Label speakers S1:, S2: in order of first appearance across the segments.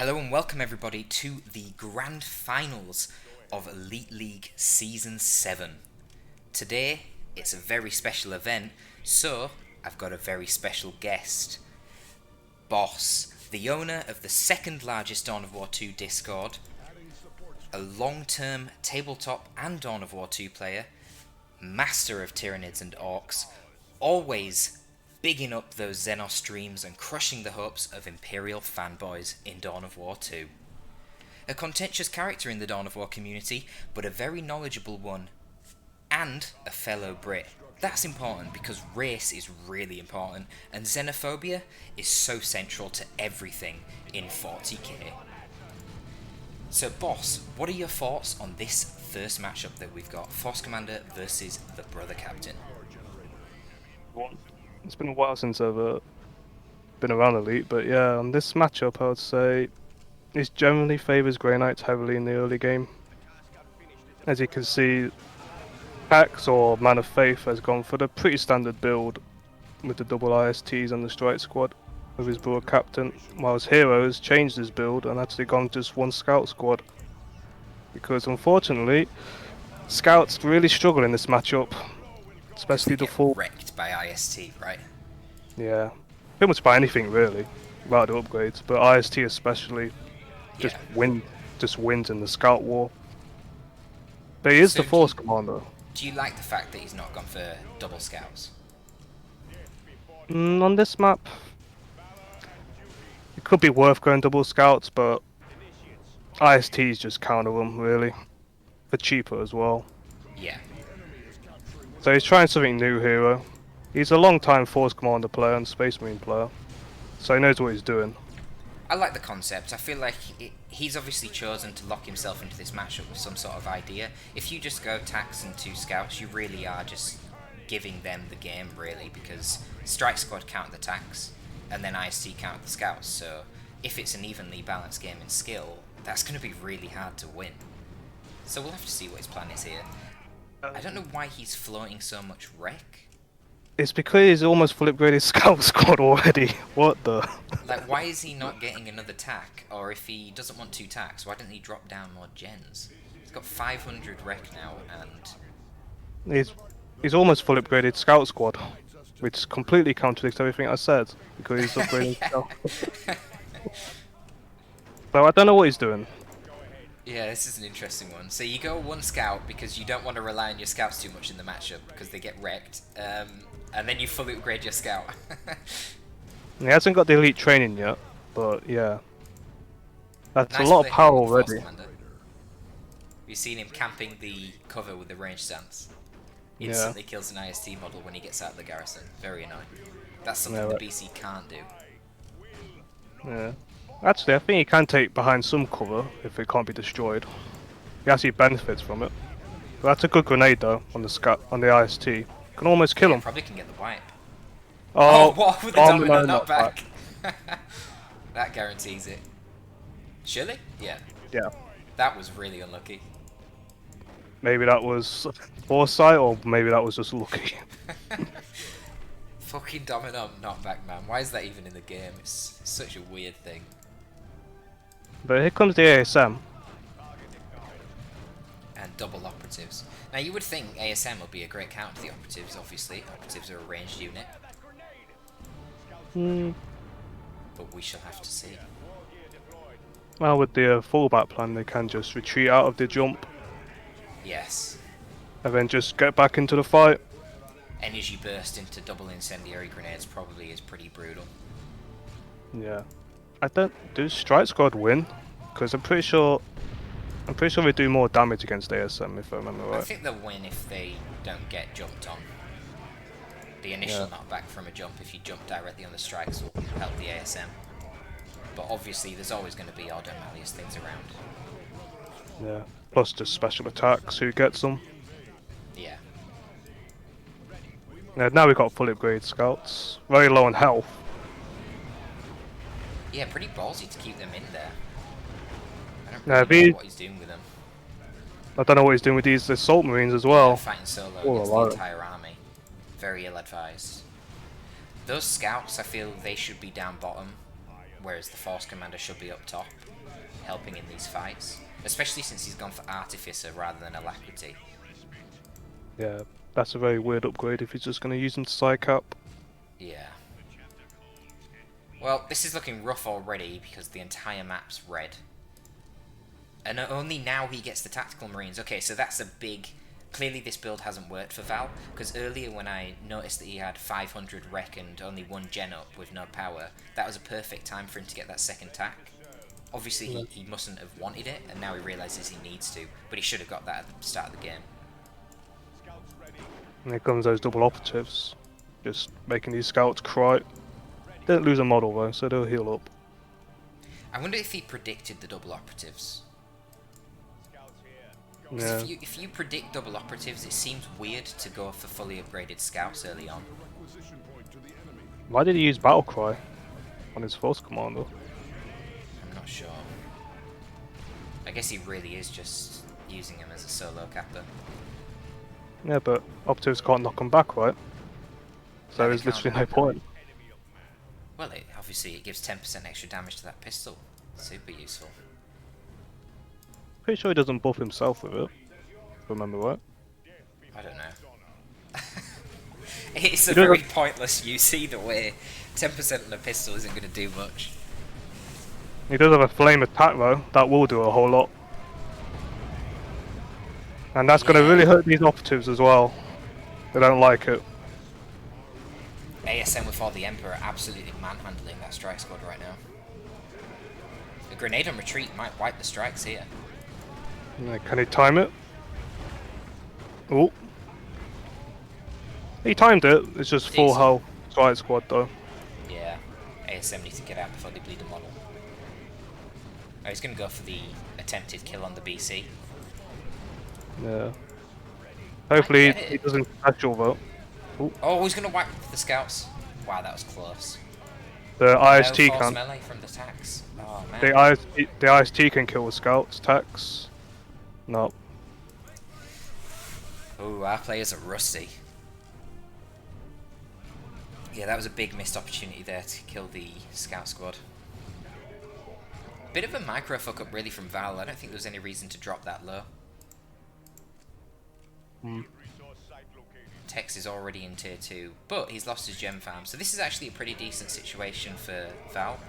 S1: Hello and welcome everybody to the grand finals of Elite League Season 7. Today, it's a very special event, so I've got a very special guest. Boss, the owner of the second largest Dawn of War 2 Discord, a long-term tabletop and Dawn of War 2 player, master of Tyranids and Orcs, always bigging up those Xenos streams and crushing the hopes of Imperial fanboys in Dawn of War 2. A contentious character in the Dawn of War community, but a very knowledgeable one, and a fellow Brit. That's important because race is really important, and xenophobia is so central to everything in 40k. So boss, what are your thoughts on this first matchup that we've got? Force Commander versus the Brother Captain.
S2: It's been a while since I've been around Elite, but yeah, on this matchup I would say it generally favours Grey Knights heavily in the early game. As you can see, Pax or Man of Faith has gone for the pretty standard build with the double ISTs and the Strike Squad with his Brother Captain, whilst Hero has changed his build and actually gone just one Scout Squad. Because unfortunately, Scouts really struggle in this matchup. Especially the full
S1: wrecked by IST, right?
S2: Yeah, pretty much by anything really, without the upgrades. But IST especially, just wins in the Scout War. But he is the Force Commander.
S1: Do you like the fact that he's not gone for double Scouts?
S2: On this map, it could be worth going double Scouts, but ISTs just counter them really, for cheaper as well.
S1: Yeah.
S2: So he's trying something new, Hero. He's a long-time Force Commander player and Space Marine player, so he knows what he's doing.
S1: I like the concept. I feel like he's obviously chosen to lock himself into this matchup with some sort of idea. If you just go tax and 2 Scouts, you really are just giving them the game, really, because Strike Squad count the tax, and then IST count the Scouts, so if it's an evenly balanced game in skill, that's going to be really hard to win. So we'll have to see what his plan is here. I don't know why he's floating so much wreck.
S2: It's because he's almost full upgraded Scout Squad already. What the? Like,
S1: why is he not getting another tack? Or if he doesn't want 2 tacks, why didn't he drop down more gens? He's got 500 wreck now, and
S2: he's almost full upgraded Scout Squad, which completely contradicts everything I said because he's upgrading Scout. So I don't know what he's doing.
S1: Yeah, this is an interesting one. So you go 1 Scout because you don't want to rely on your Scouts too much in the matchup because they get wrecked, and then you fully upgrade your Scout.
S2: He hasn't got the elite training yet, but yeah. That's
S1: nice
S2: a lot of power already.
S1: You've seen him camping the cover with the range stance. Instantly kills an IST model when he gets out of the garrison. Very annoying. That's something the BC can't do.
S2: Yeah. Actually, I think he can take behind some cover if it can't be destroyed. He actually benefits from it. But that's a good grenade though on the IST. Can almost kill him.
S1: Probably can get the wipe.
S2: Oh,
S1: what with the dominant knockback? That guarantees it. Surely? Yeah.
S2: Yeah.
S1: That was really unlucky.
S2: Maybe that was foresight, or maybe that was just lucky.
S1: Fucking dominant knockback, man. Why is that even in the game? It's such a weird thing.
S2: But here comes the ASM.
S1: And double operatives. Now you would think ASM would be a great counter to the operatives, obviously. Operatives are a ranged unit. But we shall have to see.
S2: Well, with the fallback plan, they can just retreat out of the jump.
S1: Yes.
S2: And then just get back into the fight.
S1: Energy burst into double incendiary grenades probably is pretty brutal.
S2: Yeah. Does Strike Squad win? Because I'm pretty sure they do more damage against ASM if I remember right.
S1: I think they'll win if they don't get jumped on. The initial knockback from a jump, if you jump directly on the strikes, will help the ASM. But obviously there's always going to be odd and malleous things around.
S2: Yeah. Plus just special attacks, who gets them.
S1: Yeah.
S2: Now we've got full upgrade scouts. Very low on health.
S1: Yeah, pretty ballsy to keep them in there. I don't really know what he's doing with them.
S2: I don't know what he's doing with these assault marines as well.
S1: Fighting solo against the entire army. Very ill advised. Those scouts, I feel they should be down bottom. whereas the Force Commander should be up top, helping in these fights. Especially since he's gone for Artificer rather than Alacrity.
S2: Yeah, that's a very weird upgrade if he's just going to use him to side cap.
S1: Yeah. Well, this is looking rough already because the entire map's red. And only now he gets the Tactical Marines. Okay, so that's a big... Clearly this build hasn't worked for Val, because earlier when I noticed that he had 500 rec and only 1 gen up with no power, that was a perfect time for him to get that second tack. Obviously he mustn't have wanted it, and now he realises he needs to, but he should have got that at the start of the game.
S2: And here comes those double operatives, just making these scouts cry. Didn't lose a model though, so they'll heal up.
S1: I wonder if he predicted the double operatives.
S2: Yeah.
S1: If you predict double operatives, it seems weird to go for fully upgraded scouts early on.
S2: Why did he use Battle Cry on his Force Commander?
S1: I'm not sure. I guess he really is just using him as a solo capper.
S2: Yeah, but operatives can't knock him back, right? So there's literally no point.
S1: Well, obviously it gives 10% extra damage to that pistol. Super useful.
S2: Pretty sure he doesn't buff himself with it. Remember right?
S1: I don't know. It's a very pointless use either way. 10% on a pistol isn't going to do much.
S2: He does have a flame attack though, that will do a whole lot. And that's going to really hurt these operatives as well. They don't like it.
S1: ASM with all the Emperor absolutely manhandling that strike squad right now. A grenade on retreat might wipe the strikes here.
S2: Yeah, can he time it? Oh. He timed it, it's just full health strike squad though.
S1: Yeah, ASM needs to get out before they bleed the model. Oh, he's going to go for the attempted kill on the BC.
S2: Yeah. Hopefully he doesn't catch all though. Ooh.
S1: Oh, he's going to wipe the scouts. Wow, that was close.
S2: The IST
S1: no
S2: can.
S1: melee from the tax. Oh, man.
S2: The IST can kill the scouts, tax. No.
S1: Oh, our players are rusty. Yeah, that was a big missed opportunity there to kill the scout squad. Bit of a micro fuck up really from Val. I don't think there was any reason to drop that low. Tex is already in tier 2, but he's lost his gem farm, so this is actually a pretty decent situation for Val.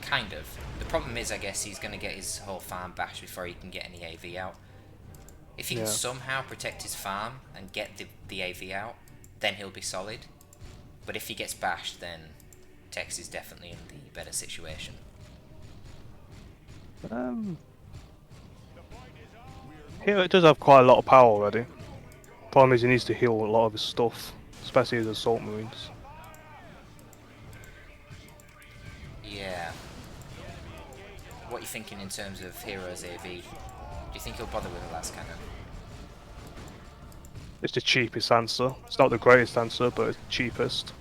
S1: Kind of. The problem is, I guess, he's going to get his whole farm bashed before he can get any AV out. If he can somehow protect his farm and get the AV out, then he'll be solid. But if he gets bashed, then Tex is definitely in the better situation.
S2: Here it does have quite a lot of power already. Problem is he needs to heal a lot of his stuff, especially his assault marines.
S1: Yeah. What are you thinking in terms of heroes AV? Do you think he'll bother with the last cannon?
S2: It's the cheapest answer. It's not the greatest answer, but it's the cheapest.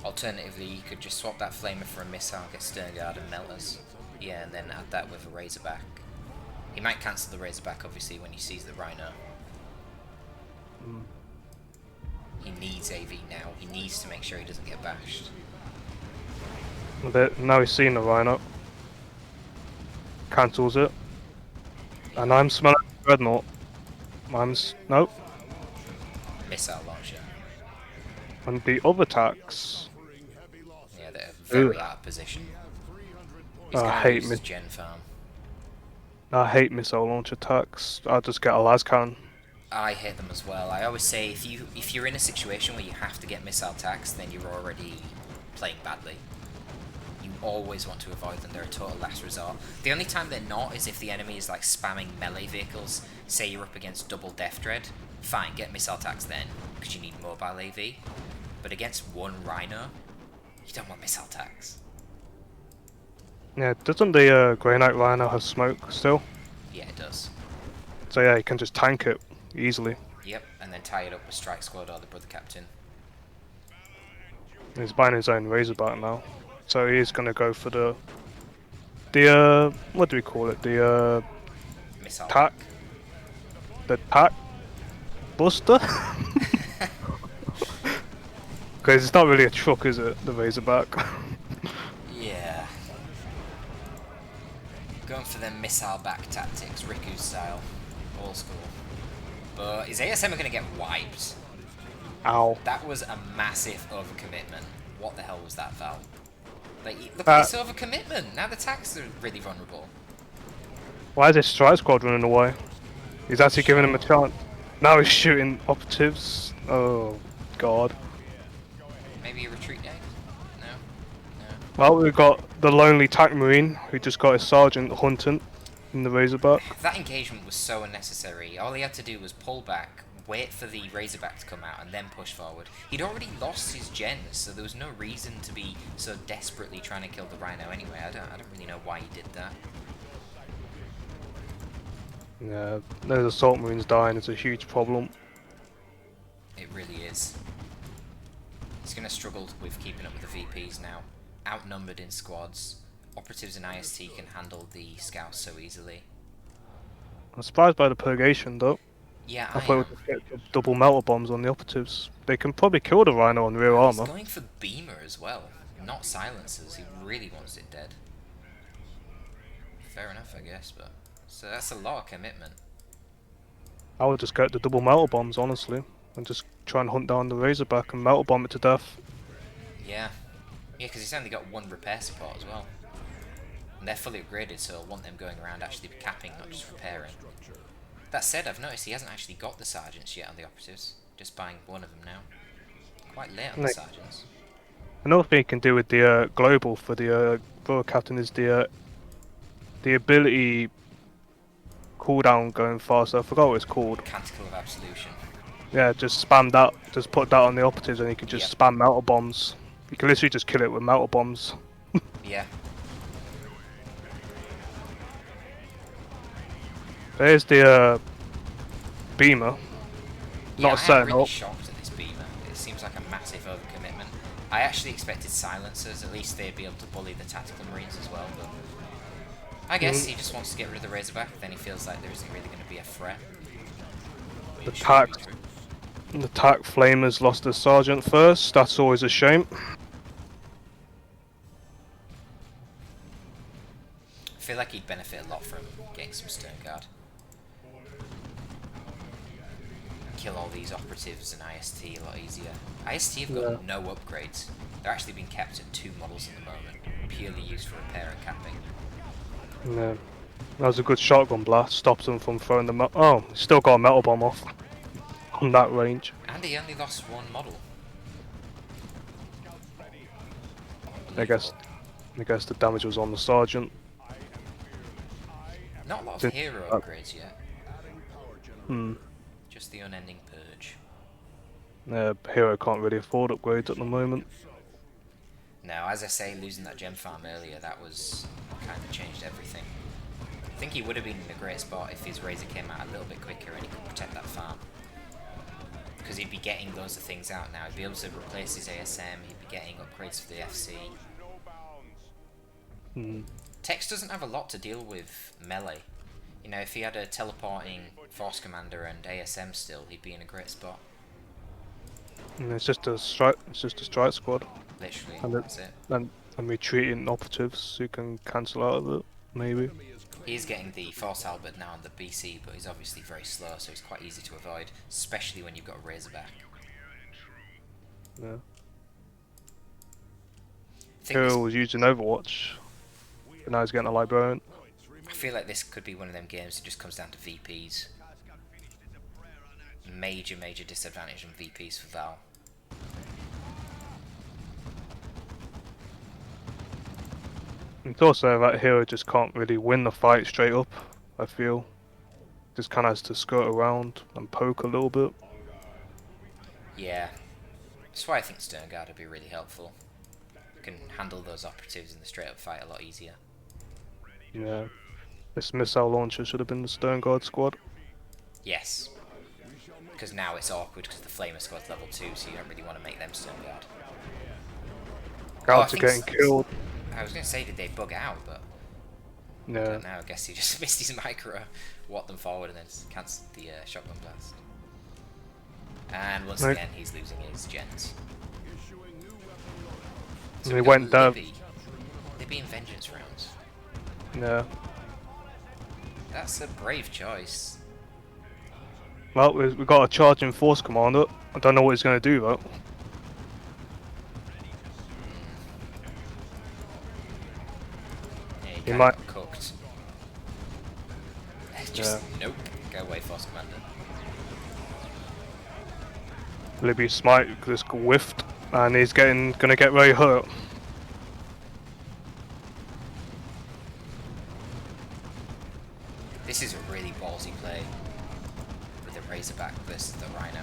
S1: Alternatively, you could just swap that flamer for a missile, get Sternguard and Melters. Yeah, and then add that with a Razorback. He might cancel the Razorback, obviously, when he sees the Rhino. He needs AV now. He needs to make sure he doesn't get bashed.
S2: Now he's seen the Rhino. Cancels it. And I'm smelling Dreadnought. Nope.
S1: Missile launcher.
S2: And the other attacks.
S1: Yeah, they're very out of position. He's
S2: I hate
S1: his gen farm.
S2: I hate missile launch attacks. I'll just get a lascan.
S1: I hate them as well. I always say if you're in a situation where you have to get missile attacks, then you're already playing badly. You always want to avoid them. They're a total last resort. The only time they're not is if the enemy is like spamming melee vehicles. Say you're up against double Deff Dread. Fine, get missile attacks then, because you need mobile AV. But against one Rhino, you don't want missile attacks.
S2: Yeah, doesn't the Grey Knight Rhino have smoke still?
S1: Yeah, it does.
S2: So yeah, you can just tank it easily.
S1: Yep, and then tie it up with Strike Squad or the Brother Captain.
S2: He's buying his own Razorback now. So he is going to go for the what do we call it? The
S1: missile
S2: tack? The tack buster? Because it's not really a truck, is it? The Razorback.
S1: Yeah, Going for them missile back tactics, Riku style. Old school. But is ASM going to get wiped?
S2: Ow.
S1: That was a massive overcommitment. What the hell was that, Val? Like, look at this overcommitment. Now the tanks are really vulnerable.
S2: Why is this strike squad running away? He's actually giving him a chance. Now he's shooting operatives. Oh, God.
S1: Maybe a retreat game? No? No.
S2: Well, we've got the lonely tank marine who just got his sergeant hunting in the Razorback.
S1: That engagement was so unnecessary. All he had to do was pull back, wait for the Razorback to come out, and then push forward. He'd already lost his gens, so there was no reason to be so desperately trying to kill the Rhino anyway. I don't really know why he did that.
S2: Yeah, those assault marines dying is a huge problem.
S1: It really is. He's going to struggle with keeping up with the VPs now. Outnumbered in squads. Operatives and IST can handle the scouts so easily.
S2: I'm surprised by the purgation though.
S1: Yeah,
S2: I thought we could get double melter bombs on the operatives. They can probably kill the Rhino on rear armor.
S1: He's going for Beamer as well, not silencers. He really wants it dead. Fair enough, I guess, but... So that's a lot of commitment.
S2: I would just get the double melter bombs, honestly, and just try and hunt down the Razorback and melter bomb it to death.
S1: Yeah. Yeah, because he's only got one repair support as well. And they're fully upgraded, so I want them going around actually capping, not just repairing. That said, I've noticed he hasn't actually got the sergeants yet on the operatives. Just buying one of them now. Quite late on the sergeants.
S2: Another thing you can do with the global for the Royal Captain is the ability cooldown going faster. I forgot what it's called.
S1: Canticle of Absolution.
S2: Yeah, just spam that. Just put that on the operatives and you can just spam melter bombs. You can literally just kill it with melter bombs.
S1: Yeah.
S2: There's the Beamer.
S1: Yeah,
S2: Not setting
S1: I'm really
S2: up.
S1: shocked at this Beamer. It seems like a massive overcommitment. I actually expected silencers. At least they'd be able to bully the tactical marines as well. But I guess he just wants to get rid of the Razorback. Then he feels like there isn't really going to be a threat.
S2: The TAC Flamers lost their sergeant first. That's always a shame.
S1: I feel like he'd benefit a lot from getting some Stern Guard. Kill all these operatives and IST a lot easier. IST have got no upgrades. They're actually being kept at 2 models at the moment, purely used for repair and capping.
S2: Yeah. That was a good shotgun blast. Stops them from throwing the oh, still got a metal bomb off on that range.
S1: And he only lost 1 model.
S2: I guess the damage was on the sergeant.
S1: Not a lot of hero upgrades yet. Just the unending purge.
S2: Hero can't really afford upgrades at the moment.
S1: No, as I say, losing that gem farm earlier, that was kind of changed everything. I think he would have been in a great spot if his Razor came out a little bit quicker and he could protect that farm. Because he'd be getting loads of things out now. He'd be able to replace his ASM, he'd be getting upgrades for the FC. Tex doesn't have a lot to deal with melee. You know, if he had a teleporting Force Commander and ASM still, he'd be in a great spot.
S2: And it's just a strike squad.
S1: Literally,
S2: and
S1: that's it.
S2: And retreating operatives who can cancel out of it, maybe.
S1: He's getting the Force Halberd now on the BC, but he's obviously very slow, so it's quite easy to avoid, especially when you've got a Razorback.
S2: Yeah. Hero was using Overwatch, but now he's getting a Librarian.
S1: I feel like this could be one of them games that just comes down to VPs. Major disadvantage on VPs for Val.
S2: It's also that Hero just can't really win the fight straight up, I feel. Just kind of has to skirt around and poke a little bit.
S1: Yeah. That's why I think Stern Guard would be really helpful. You can handle those operatives in the straight up fight a lot easier.
S2: Yeah. This missile launcher should have been the Stern Guard squad.
S1: Yes. Because now it's awkward because the Flamer squad's level 2, so you don't really want to make them Stern Guard.
S2: Scouts are getting killed.
S1: I was going to say, did they bug out, but...
S2: Yeah.
S1: I don't know, I guess he just missed his micro, watt them forward and then cancelled the shotgun blast. And once again, he's losing his gens.
S2: So he went down.
S1: Libby in vengeance rounds.
S2: Yeah.
S1: That's a brave choice.
S2: Well, we've got a charging force commander. I don't know what he's going to do though.
S1: Yeah, he
S2: He
S1: kind
S2: might.
S1: of got cooked. Just,
S2: Yeah.
S1: nope. Go away, Force Commander.
S2: Libby smite just whiffed, and he's gonna get very hurt.
S1: This is a really ballsy play with the Razorback versus the Rhino.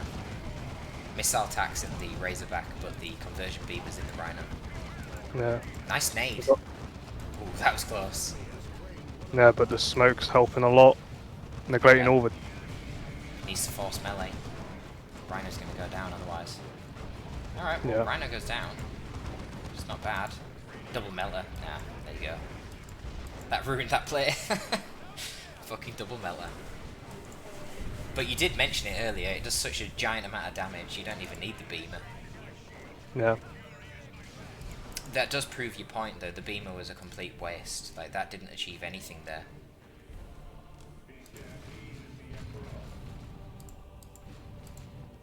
S1: Missile attacks in the Razorback, but the conversion beavers in the Rhino.
S2: Yeah.
S1: Nice nade. Ooh, that was close.
S2: Yeah, but the smoke's helping a lot, neglecting all the.
S1: Needs to force melee. Rhino's going to go down otherwise. Alright, well,
S2: Yeah.
S1: Rhino goes down. It's not bad. Double melter. Nah, there you go. That ruined that play. Fucking double melter. But you did mention it earlier, it does such a giant amount of damage, you don't even need the beamer.
S2: Yeah.
S1: That does prove your point though, the beamer was a complete waste. Like, that didn't achieve anything there.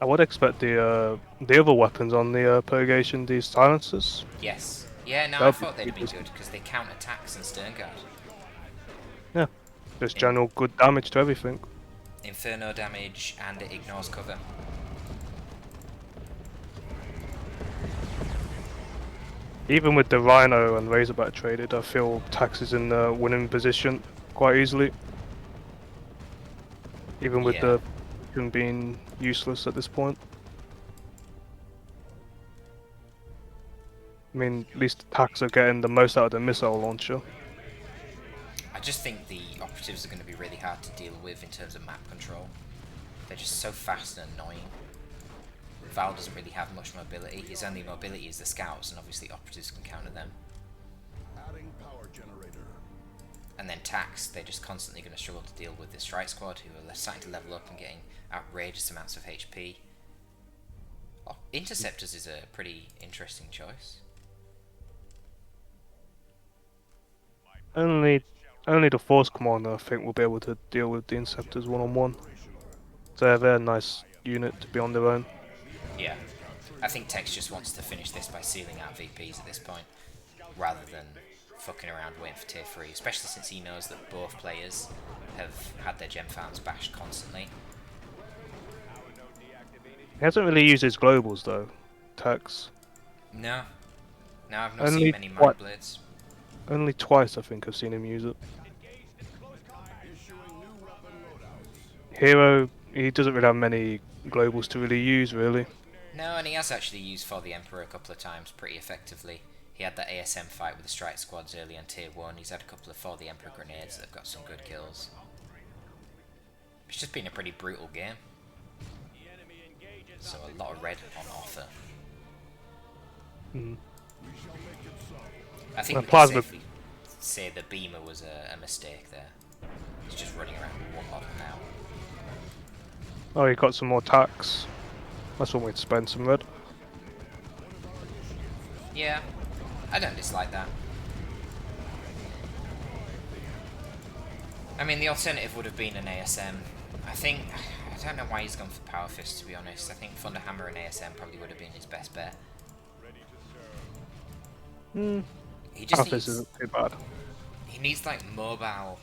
S2: I would expect the other weapons on the purgation, these silencers.
S1: Yes. Yeah, no, I
S2: That'd
S1: thought
S2: be
S1: they'd be
S2: decent.
S1: good, because they count attacks and stern guard.
S2: Yeah. Just general good damage to everything.
S1: Inferno damage, and it ignores cover.
S2: Even with the Rhino and Razorback traded, I feel Tax is in the winning position quite easily. Even with
S1: Yeah.
S2: him being useless at this point. I mean, at least Tax are getting the most out of the missile launcher.
S1: I just think the operatives are going to be really hard to deal with in terms of map control. They're just so fast and annoying. Val doesn't really have much mobility. His only mobility is the scouts, and obviously operatives can counter them. And then Tax, they're just constantly going to struggle to deal with the strike squad, who are starting to level up and getting outrageous amounts of HP. Oh, Interceptors is a pretty interesting choice.
S2: Only the Force Commander, I think, will be able to deal with the Inceptors one-on-one. They're a nice unit to be on their own.
S1: Yeah. I think Tex just wants to finish this by sealing out VPs at this point, rather than fucking around waiting for tier 3, especially since he knows that both players have had their gem farms bashed constantly.
S2: He hasn't really used his globals though, Tex.
S1: No. No, I've not seen many
S2: what?
S1: Mind Blades.
S2: Only twice I think I've seen him use it. Hero, he doesn't really have many globals to really use, really.
S1: No, and he has actually used For the Emperor a couple of times pretty effectively. He had that ASM fight with the strike squads early on tier 1. He's had a couple of For the Emperor grenades that have got some good kills. It's just been a pretty brutal game. So a lot of red on offer. I think we can safely say the beamer was a mistake there. He's just running around with one model now.
S2: Oh, he got some more tax. That's one way to spend some red.
S1: Yeah, I don't dislike that. I mean, the alternative would have been an ASM. I don't know why he's gone for Power Fist, to be honest. I think Thunderhammer and ASM probably would have been his best bet. He just
S2: Power Fist
S1: needs,
S2: isn't too bad.
S1: he needs like a mobile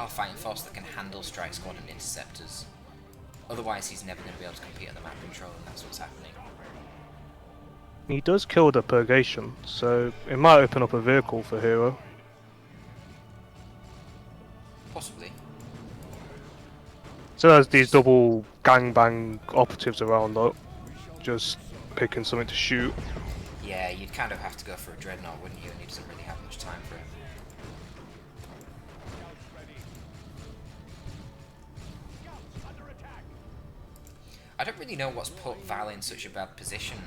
S1: fighting force that can handle strike squad and interceptors. Otherwise, he's never going to be able to compete at the map control, and that's what's happening.
S2: He does kill the Purgation, so it might open up a vehicle for Hero.
S1: Possibly.
S2: So there's these double gangbang operatives around, though. Just picking something to shoot.
S1: Yeah, you'd kind of have to go for a Dreadnought, wouldn't you? And he doesn't really have much time for it. I don't really know what's put Val in such a bad position.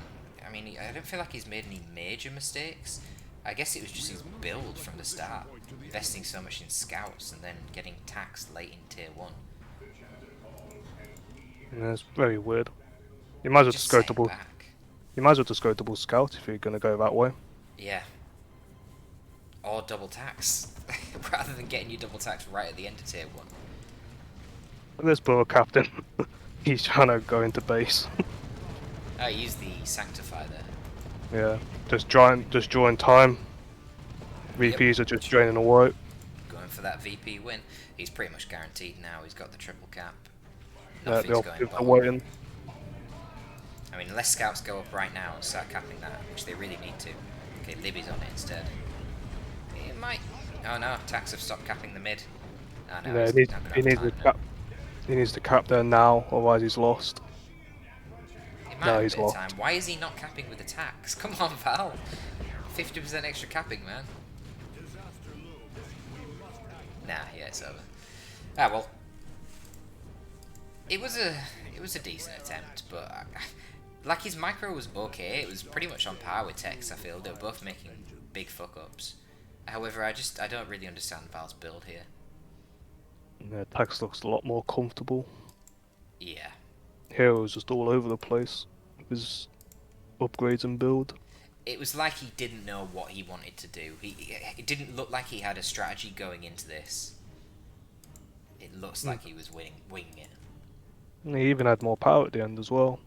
S1: I mean, I don't feel like he's made any major mistakes. I guess it was just his build from the start. Investing so much in scouts and then getting taxed late in tier 1.
S2: Yeah, it's very weird. You might as well just go double.
S1: Back.
S2: You might as well just go double scout if you're gonna go that way.
S1: Yeah. or double tax, rather than getting you double tax right at the end of tier 1.
S2: This poor captain, he's trying to go into base.
S1: Oh, use the Sanctify there.
S2: Yeah, just drawing time. VPs are just draining away.
S1: Going for that VP win. He's pretty much guaranteed now. He's got the triple cap.
S2: Yeah,
S1: Nothing's
S2: the
S1: going
S2: operatives are
S1: bottom.
S2: waiting.
S1: I mean, unless scouts go up right now and start capping that, which they really need to. Okay, Libby's on it instead. It might... Oh no, Tax have stopped capping the mid. Oh no,
S2: Yeah,
S1: he's
S2: he
S1: not
S2: needs
S1: going to
S2: to
S1: have time
S2: cap. He needs to cap there now, otherwise he's lost.
S1: It might
S2: No,
S1: have a
S2: he's
S1: bit of
S2: lost.
S1: time. Why is he not capping with attacks? Come on, Val. 50% extra capping, man. Nah, yeah, it's over. Ah, well. It was a decent attempt, but like his micro was okay. It was pretty much on par with Tex. I feel they were both making big fuck ups. However, I don't really understand Val's build here.
S2: Yeah, Tax looks a lot more comfortable.
S1: Yeah.
S2: Hero's just all over the place with his upgrades and build.
S1: It was like he didn't know what he wanted to do. It didn't look like he had a strategy going into this. It looks like he was winging it.
S2: And he even had more power at the end as well.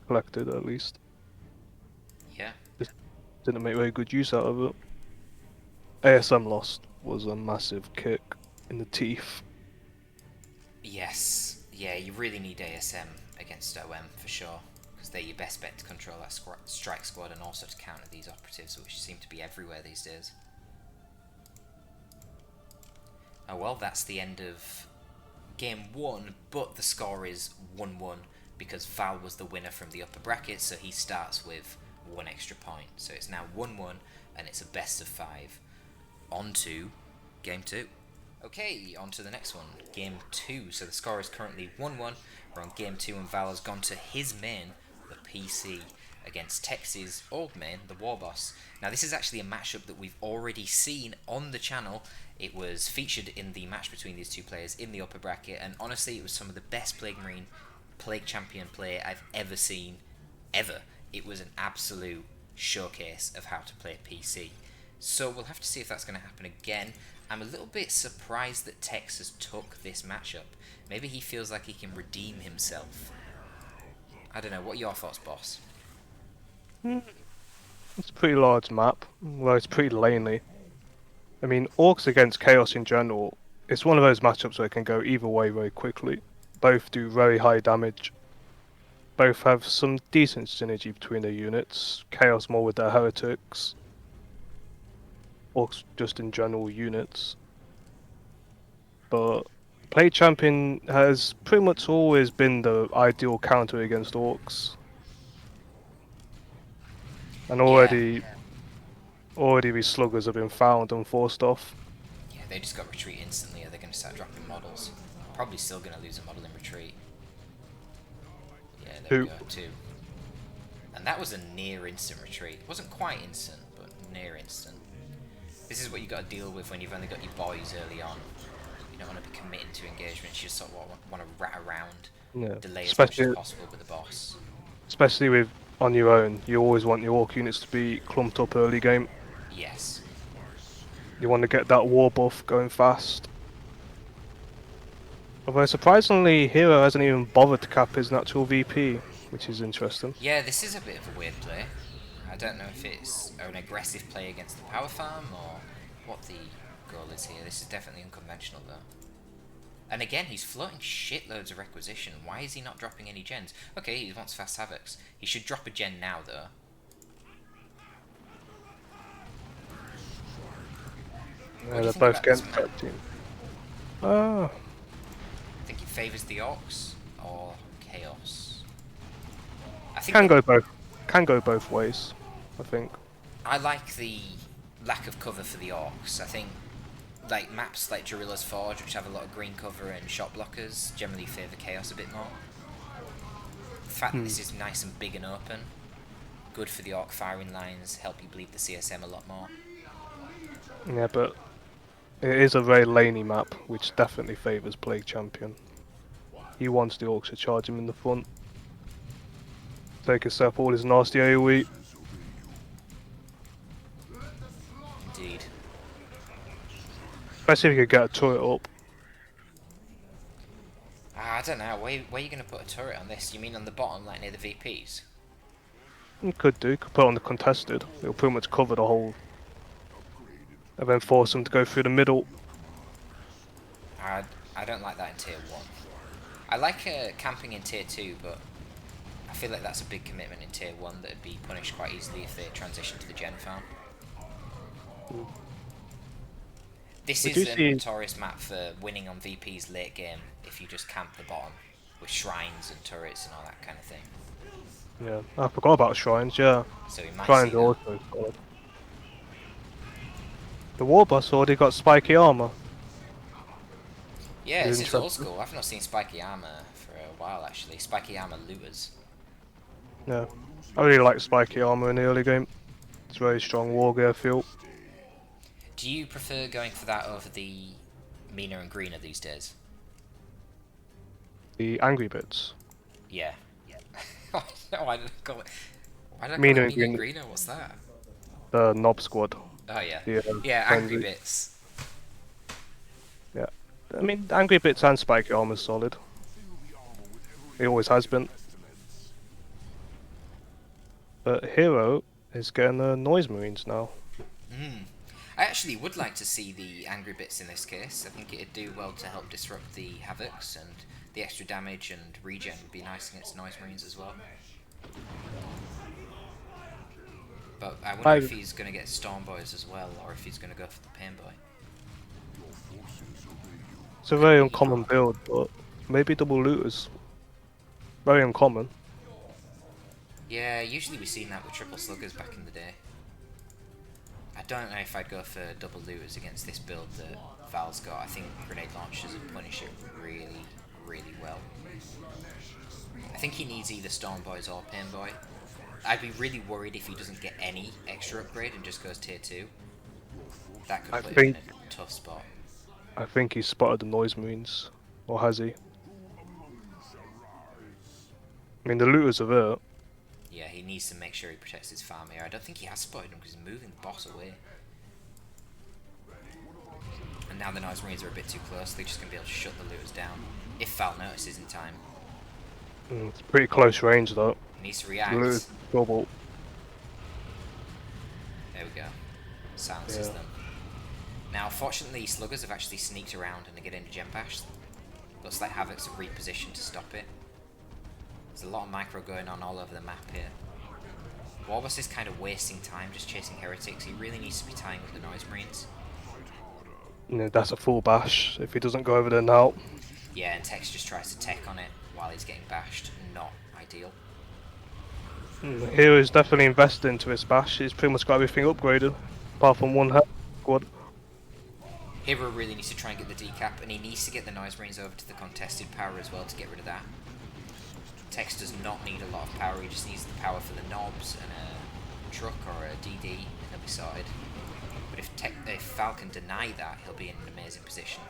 S2: Collected at least.
S1: Yeah.
S2: Just didn't make very good use out of it. ASM lost was a massive kick in the teeth.
S1: Yes. Yeah, you really need ASM against OM for sure. Because they're your best bet to control that strike squad and also to counter these operatives, which seem to be everywhere these days. Oh well, that's the end of game 1, but the score is 1-1 because Val was the winner from the upper bracket, so he starts with 1 extra point. So it's now 1-1 and it's a best of 5. On to game 2. Okay, on to the next one, game 2. So the score is currently 1-1. We're on game 2 and Val has gone to his main, the PC, against Tex's old main, the Warboss. Now this is actually a matchup that we've already seen on the channel. It was featured in the match between these two players in the upper bracket, and honestly it was some of the best Plague Marine, Plague Champion play I've ever seen, ever. It was an absolute showcase of how to play PC. So we'll have to see if that's going to happen again. I'm a little bit surprised that Tex has took this matchup. Maybe he feels like he can redeem himself. I don't know, what are your thoughts, boss?
S2: It's a pretty large map. Well, it's pretty laney. I mean, Orcs against Chaos in general, it's one of those matchups where it can go either way very quickly. Both do very high damage. Both have some decent synergy between their units. Chaos more with their heretics. Orcs just in general units. But Plague Champion has pretty much always been the ideal counter against Orcs. And already these sluggers have been found and forced off.
S1: Yeah, they just got retreat instantly, or they're going to start dropping models. Probably still going to lose a model in retreat. Yeah, there we go, 2. And that was a near instant retreat. It wasn't quite instant, but near instant. This is what you got to deal with when you've only got your boys early on. You don't want to be committing to engagements, you just sort of want to rat around, delay as much as possible with the boss.
S2: Especially with on your own, you always want your Orc units to be clumped up early game.
S1: Yes.
S2: You want to get that war buff going fast. Although surprisingly, Hero hasn't even bothered to cap his natural VP, which is interesting.
S1: Yeah, this is a bit of a weird play. I don't know if it's an aggressive play against the power farm or what the goal is here. This is definitely unconventional though. And again, he's floating shitloads of requisition. Why is he not dropping any gens? Okay, he wants fast havocs. He should drop a gen now though.
S2: Yeah, they're both getting 13. Ah.
S1: I think it favours the Orcs or Chaos. I think
S2: Can go both ways, I think.
S1: I like the lack of cover for the Orcs. I think like maps like Gorilla's Forge, which have a lot of green cover and shot blockers, generally favour Chaos a bit more. The fact that this is nice and big and open, good for the Orc firing lines, help you bleed the CSM a lot more.
S2: Yeah, but it is a very laney map, which definitely favours Plague Champion. He wants the Orcs to charge him in the front. Take a step, all his nasty AoE.
S1: Indeed.
S2: Especially if you could get a turret up.
S1: I don't know. Where are you going to put a turret on this? You mean on the bottom, like near the VPs?
S2: You could do. Could put it on the contested. It'll pretty much cover the whole. And then force them to go through the middle.
S1: I don't like that in tier 1. I like camping in tier 2, but I feel like that's a big commitment in tier 1 that would be punished quite easily if they transition to the gen farm. This is a notorious map for winning on VPs late game if you just camp the bottom with shrines and turrets and all that kind of thing.
S2: Yeah, I forgot about shrines, yeah.
S1: So we might
S2: Shrines
S1: see
S2: are also solid. The war boss already got spiky armor.
S1: Yeah, this is old school. I've not seen spiky armor for a while actually. Spiky armor Lootas.
S2: Yeah, I really like spiky armor in the early game. It's very strong war gear feel.
S1: Do you prefer going for that over the meaner and greener these days?
S2: The angry bits.
S1: Yeah. No, I don't call it. Why did I call
S2: Meaner
S1: it meaner and greener? What's that?
S2: The Knob Squad.
S1: Oh yeah.
S2: Yeah,
S1: angry bits.
S2: Yeah. I mean, angry bits and spiky armor is solid. It always has been. But Hero is getting the Noise Marines now.
S1: I actually would like to see the angry bits in this case. I think it'd do well to help disrupt the Havocs, and the extra damage and regen would be nice against Noise Marines as well. But I wonder if he's going to get Stormboyz as well, or if he's going to go for the Pain Boy.
S2: It's a very uncommon build, but maybe double Lootas. Very uncommon.
S1: Yeah, usually we've seen that with triple sluggers back in the day. I don't know if I'd go for double Lootas against this build that Val's got. I think grenade launchers would punish it really, really well. I think he needs either Stormboyz or Pain Boy. I'd be really worried if he doesn't get any extra upgrade and just goes tier 2. That could put him in a tough spot.
S2: I think he's spotted the Noise Marines. Or has he? I mean, the Looters are there.
S1: Yeah, he needs to make sure he protects his farm here. I don't think he has spotted him because he's moving the boss away. And now the Noise Marines are a bit too close. They're just going to be able to shut the Looters down. If Val notices in time.
S2: It's pretty close range though.
S1: He needs to react.
S2: Double.
S1: There we go. Silences them. Now, fortunately, Sluggers have actually sneaked around and are getting a Gem Bash. Looks like Havocs have repositioned to stop it. There's a lot of micro going on all over the map here. Warboss is kind of wasting time just chasing heretics. He really needs to be tying up the Noise Marines.
S2: Yeah, that's a full bash if he doesn't go over there now.
S1: Yeah, and Tex just tries to tech on it while he's getting bashed. Not ideal.
S2: Hero's definitely invested into his bash. He's pretty much got everything upgraded, apart from one squad.
S1: Hero really needs to try and get the decap, and he needs to get the Noise Marines over to the contested power as well to get rid of that. Tex does not need a lot of power, he just needs the power for the knobs and a truck or a DD, and he'll be sorted. But if Val can deny that, he'll be in an amazing position.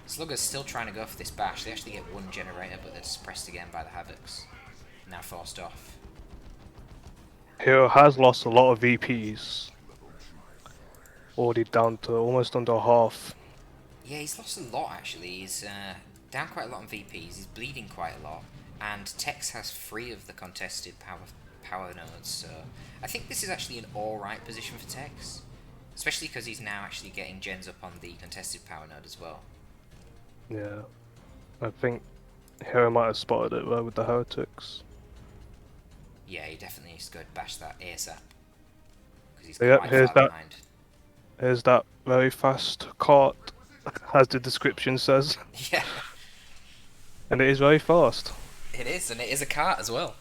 S1: Slugger's still trying to go for this bash. They actually get one generator, but they're suppressed again by the Havocs. Now forced off.
S2: Hero has lost a lot of VPs. Already down to almost under half.
S1: Yeah, he's lost a lot actually. He's down quite a lot on VPs. He's bleeding quite a lot. And Tex has 3 of the contested power nodes, so I think this is actually an alright position for Tex. Especially because he's now actually getting gens up on the contested power node as well.
S2: Yeah, I think Hero might have spotted it though with the heretics.
S1: Yeah, he definitely needs to go bash that ASAP. Because he's
S2: Yep,
S1: quite
S2: here's
S1: far
S2: that.
S1: behind.
S2: Here's that very fast cart, as the description says.
S1: Yeah.
S2: And it is very fast.
S1: It is, and it is a cart as well.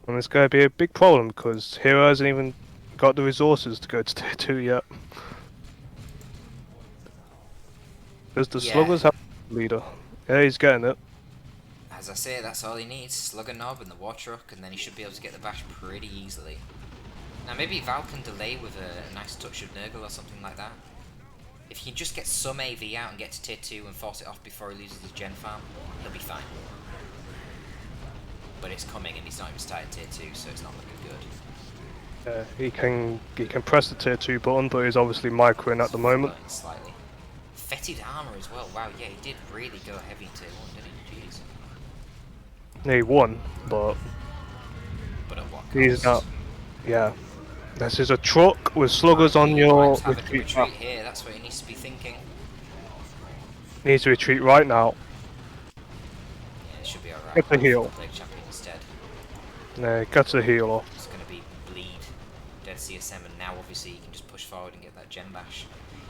S2: And it's going to be a big problem because Hero hasn't even got the resources to go to tier 2 yet. Does the Sluggers have a leader? Yeah, he's getting it.
S1: As I say, that's all he needs. Slugger Knob and the War Truck, and then he should be able to get the bash pretty easily. Now maybe Val can delay with a nice touch of Nurgle or something like that. If he can just get some AV out and get to tier 2 and force it off before he loses his gen farm, he'll be fine. But it's coming and he's not even started tier 2, so it's not looking good.
S2: He can press the tier 2 button, but he's obviously microing at the moment.
S1: Floating slightly. Fetid armor as well. Wow, yeah, he did really go heavy tier 1, didn't he? Jeez.
S2: He won, but
S1: But at what
S2: he's
S1: cost?
S2: not. Yeah. This is a truck with sluggers
S1: Might
S2: on
S1: be
S2: your
S1: time to have a
S2: retreat
S1: retreat
S2: path.
S1: here, that's what he needs to be thinking.
S2: Needs to retreat right now.
S1: Yeah, it should be alright.
S2: Get the
S1: Go for the
S2: heal.
S1: Plague Champion instead.
S2: Get the heal off.
S1: It's going to be bleed. Dead CSM, and now obviously you can just push forward and get that Gen Bash.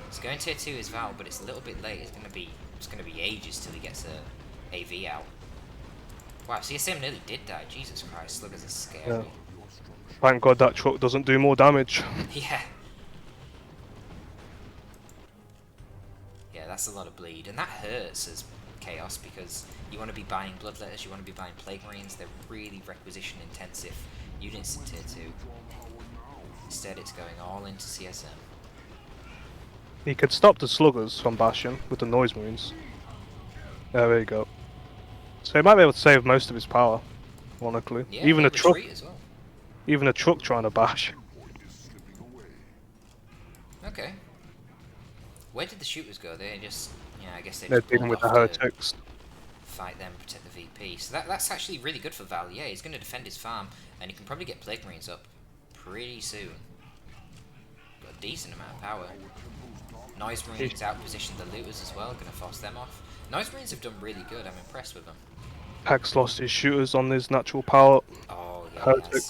S1: It's going tier 2 as Val, but it's a little bit late. It's going to be ages till he gets a AV out. Wow, CSM nearly did die. Jesus Christ, sluggers are scary.
S2: Yeah. Thank God that truck doesn't do more damage.
S1: Yeah. Yeah, that's a lot of bleed, and that hurts as Chaos because you want to be buying Bloodletters, you want to be buying Plague Marines. They're really requisition intensive units in tier 2. Instead, it's going all into CSM.
S2: He could stop the sluggers from bashing with the noise marines. There you go. So he might be able to save most of his power, ironically.
S1: Yeah,
S2: Even a truck,
S1: retreat as well.
S2: even a truck trying to bash.
S1: Okay. Where did the shooters go? They just, yeah, I guess they
S2: They're
S1: just
S2: dealing
S1: pulled
S2: with the
S1: off to
S2: heretics.
S1: fight them, protect the VP. So that's actually really good for Val. Yeah, he's going to defend his farm, and he can probably get Plague Marines up pretty soon. Got a decent amount of power. Noise Marines outposition the Looters as well, going to force them off. Noise Marines have done really good. I'm impressed with them.
S2: Pax lost his shooters on his natural power.
S1: Oh yeah,
S2: Heretic.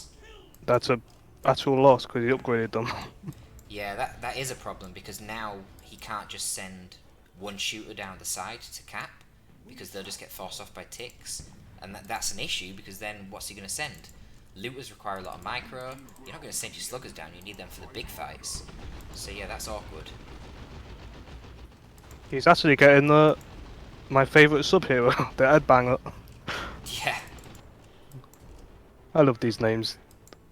S2: That's a actual loss because he upgraded them.
S1: Yeah, that is a problem because now he can't just send one shooter down the side to cap because they'll just get forced off by ticks, and that's an issue because then what's he going to send? Looters require a lot of micro. You're not going to send your sluggers down. You need them for the big fights. So yeah, that's awkward.
S2: He's actually getting my favourite sub-hero, the Headbanger.
S1: Yeah.
S2: I love these names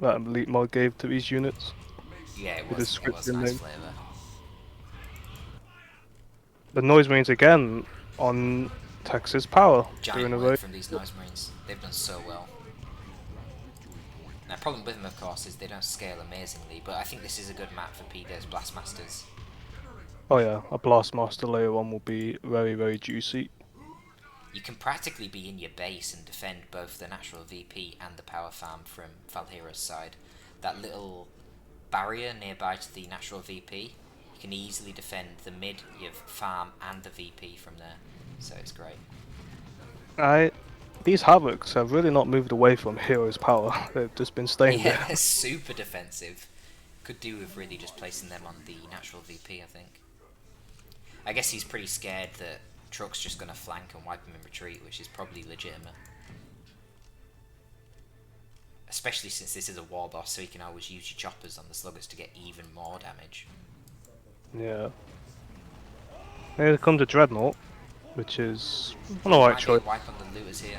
S2: that Elite Mod gave to these units.
S1: Yeah, it
S2: With
S1: was
S2: the
S1: a nice
S2: scripting name.
S1: flavour.
S2: The Noise Marines again on Texas Power.
S1: Giant
S2: Doing a
S1: work
S2: very
S1: from these Noise Marines. They've done so well. Now, the problem with them, of course, is they don't scale amazingly, but I think this is a good map for P-Day's Blastmasters.
S2: Oh yeah, a Blastmaster layer 1 will be very, very juicy.
S1: You can practically be in your base and defend both the natural VP and the power farm from Valhera's side. That little barrier nearby to the natural VP, you can easily defend the mid, your farm, and the VP from there. So it's great.
S2: These Havocs have really not moved away from Hero's power. They've just been staying
S1: Yeah,
S2: there.
S1: they're super defensive. Could do with really just placing them on the natural VP, I think. I guess he's pretty scared that Truck's just going to flank and wipe him in retreat, which is probably legitimate. Especially since this is a war boss, so he can always use your choppers on the sluggers to get even more damage.
S2: Yeah. Here comes a Dreadnought, which is an alright choice.
S1: Wipe on the Looters here.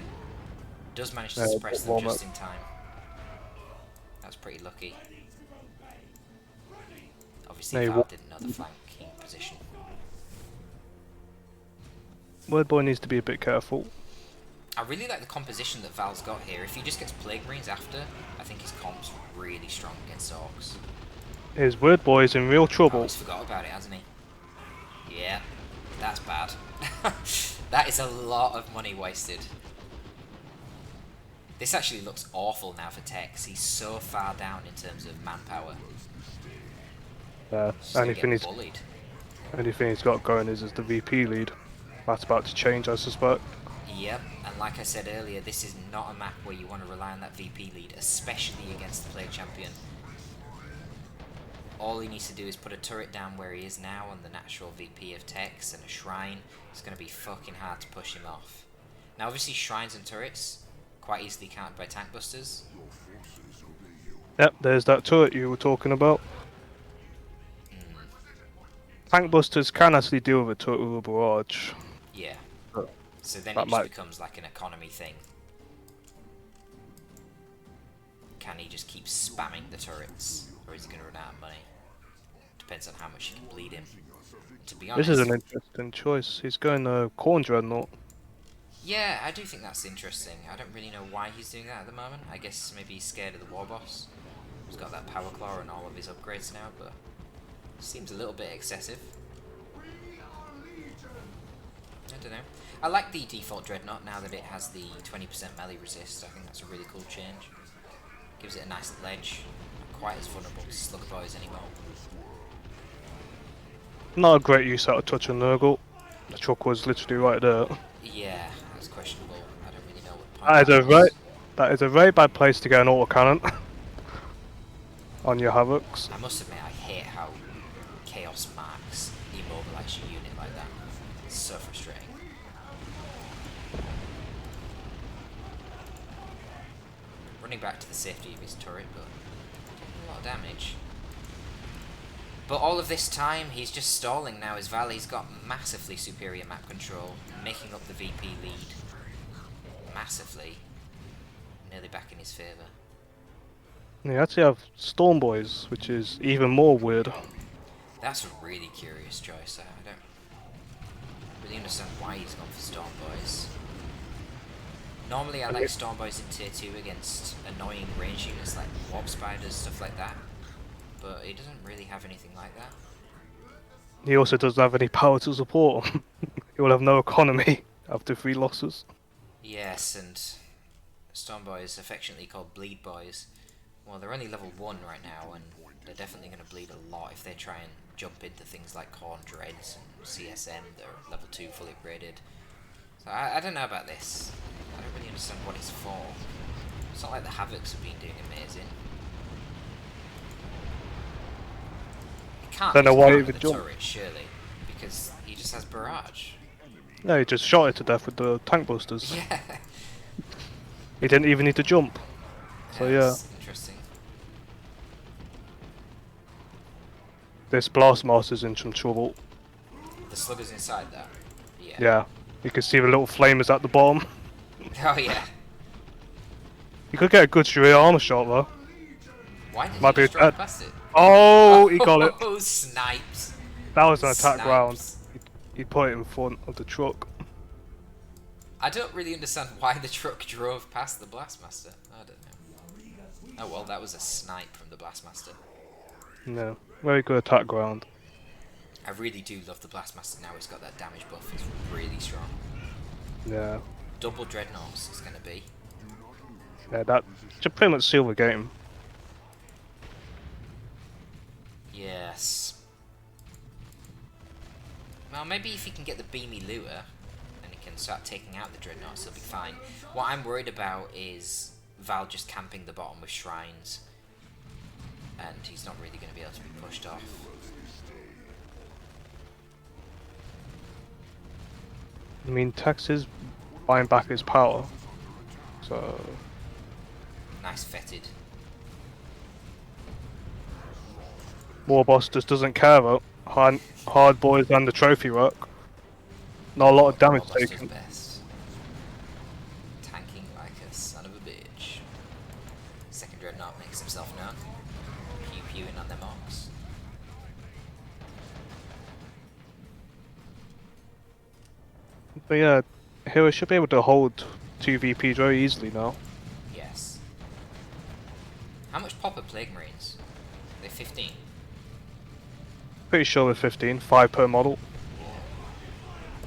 S1: Does manage to
S2: Yeah,
S1: suppress them
S2: warm
S1: just
S2: up.
S1: in time. That was pretty lucky. Obviously,
S2: No,
S1: Val didn't know the flanking position.
S2: Weirdboy needs to be a bit careful.
S1: I really like the composition that Val's got here. If he just gets Plague Marines after, I think his comp's really strong against Orks.
S2: His Weirdboy is in real
S1: Oh,
S2: trouble.
S1: he's forgot about it, hasn't he? Yeah, that's bad. That is a lot of money wasted. This actually looks awful now for Tex. He's so far down in terms of manpower. He's gonna
S2: Anything
S1: get
S2: he's
S1: bullied.
S2: got going is the VP lead. That's about to change, I suspect.
S1: Yep, and like I said earlier, this is not a map where you want to rely on that VP lead, especially against the Plague Champion. All he needs to do is put a turret down where he is now on the natural VP of Tex and a shrine. It's going to be fucking hard to push him off. Now obviously shrines and turrets quite easily countered by tank busters.
S2: Yep, there's that turret you were talking about. Tank busters can actually deal with a turret with a barrage.
S1: Yeah. So then
S2: That
S1: it just
S2: might-
S1: becomes like an economy thing. Can he just keep spamming the turrets? Or is he going to run out of money? Depends on how much you can bleed him. To be honest,
S2: This is an interesting choice. He's going Corn Dreadnought.
S1: yeah, I do think that's interesting. I don't really know why he's doing that at the moment. I guess maybe he's scared of the war boss. He's got that power claw and all of his upgrades now, but seems a little bit excessive. I don't know. I like the default Dreadnought now that it has the 20% melee resist. I think that's a really cool change. Gives it a nice ledge. Not quite as vulnerable to Stormboyz anymore.
S2: Not a great use out of touch and Nurgle. The truck was literally right there.
S1: Yeah, that's questionable. I don't really know what the point
S2: That is a very bad place to get an autocannon on your Havocs.
S1: I must admit, I hate how Chaos Marks immobilize your unit like that. It's so frustrating. Running back to the safety of his turret, but taking a lot of damage. But all of this time, he's just stalling now. His Valley's got massively superior map control, making up the VP lead. Massively. Nearly back in his favour.
S2: You actually have Stormboyz, which is even more weird.
S1: That's a really curious choice. I don't really understand why he's gone for Stormboyz. Normally I like Stormboyz in tier 2 against annoying range units like Warp Spiders, stuff like that. But he doesn't really have anything like that.
S2: He also doesn't have any power to support him. He will have no economy after 3 losses.
S1: Yes, and Stormboyz, affectionately called Bleed Boys, well, they're only level 1 right now, and they're definitely going to bleed a lot if they try and jump into things like Khorne Dreads and CSM. They're level 2 fully upgraded. So I don't know about this. I don't really understand what it's for. It's not like the Havocs have been doing amazing. It can't
S2: Don't know why he
S1: be
S2: would
S1: the
S2: jump.
S1: turret, surely, because he just has Barrage.
S2: No, he just shot it to death with the tank busters.
S1: Yeah.
S2: He didn't even need to jump. So yeah.
S1: That's interesting.
S2: This Blastmaster's in some trouble.
S1: The Slugger's inside that. Yeah.
S2: Yeah. You can see the little flamers at the bottom.
S1: Oh yeah.
S2: You could get a good Shuri armor shot though.
S1: Why did
S2: Might
S1: he
S2: be
S1: just drive
S2: a-
S1: past it?
S2: Oh, he got it.
S1: Oh, snipes.
S2: That was an attack
S1: Snipes.
S2: round. He put it in front of the truck.
S1: I don't really understand why the truck drove past the Blastmaster. I don't know. Oh well, that was a snipe from the Blastmaster.
S2: No, very good attack round.
S1: I really do love the Blastmaster now. It's got that damage buff. It's really strong.
S2: Yeah.
S1: Double Dreadnoughts it's going to be.
S2: Yeah, that should pretty much seal the game.
S1: Yes. Well, maybe if he can get the beamy looter, and he can start taking out the Dreadnoughts, he'll be fine. What I'm worried about is Val just camping the bottom with shrines, and he's not really going to be able to be pushed off.
S2: I mean, Tex is buying back his power. So,
S1: Nice fetid.
S2: Warboss just doesn't care about hard boys and the trophy work. Not a lot of damage
S1: Warbuster's
S2: taken.
S1: best. Tanking like a son of a bitch. Second Dreadnought makes himself known. Pew-pewing on them orcs.
S2: But yeah, Hero should be able to hold 2 VPs very easily now.
S1: Yes. How much pop are Plague Marines? They're 15.
S2: Pretty sure with 15, 5 per model.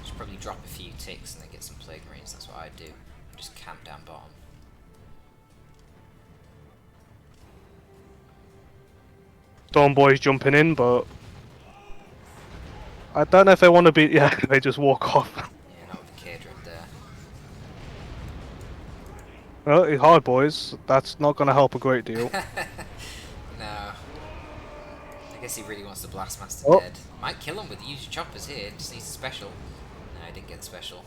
S1: Should probably drop a few ticks and then get some Plague Marines. That's what I'd do. Just camp down bottom.
S2: Stormboyz jumping in, but I don't know if they want to be. Yeah, they just walk off.
S1: Yeah, not with the K-Dread there.
S2: Well, it's hard boys. That's not going to help a great deal.
S1: No. I guess he really wants the Blastmaster
S2: Oh.
S1: dead. Might kill him with the use of choppers here. Just needs a special. No, he didn't get the special.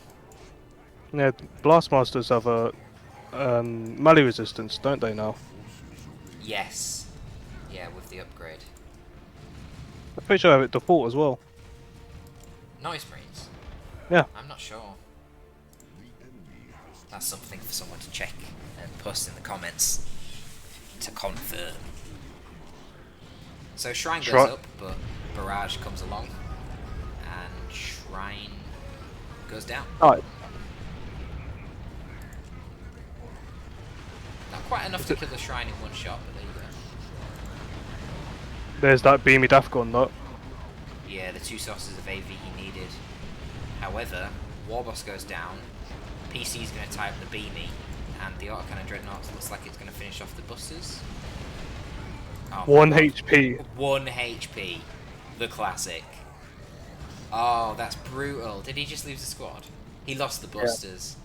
S2: Yeah, Blastmasters have a melee resistance, don't they now?
S1: Yes. Yeah, with the upgrade.
S2: I'm pretty sure I have it default as well.
S1: Noise Marines?
S2: Yeah.
S1: I'm not sure. That's something for someone to check and post in the comments to confirm. So Shrine goes up, but Barrage comes along, and Shrine goes down.
S2: Alright.
S1: Not quite enough to kill the Shrine in one shot, but there you
S2: There's that beamy daft gun, though.
S1: Yeah, the 2 sources of AV he needed. However, Warboss goes down, PC's going to tie up the beamy, and the Autocannon Dreadnought looks like it's going to finish off the busters. Oh
S2: 1 HP.
S1: 1 HP. The classic. Oh, that's brutal. Did he just lose the squad? He lost the busters. Yeah.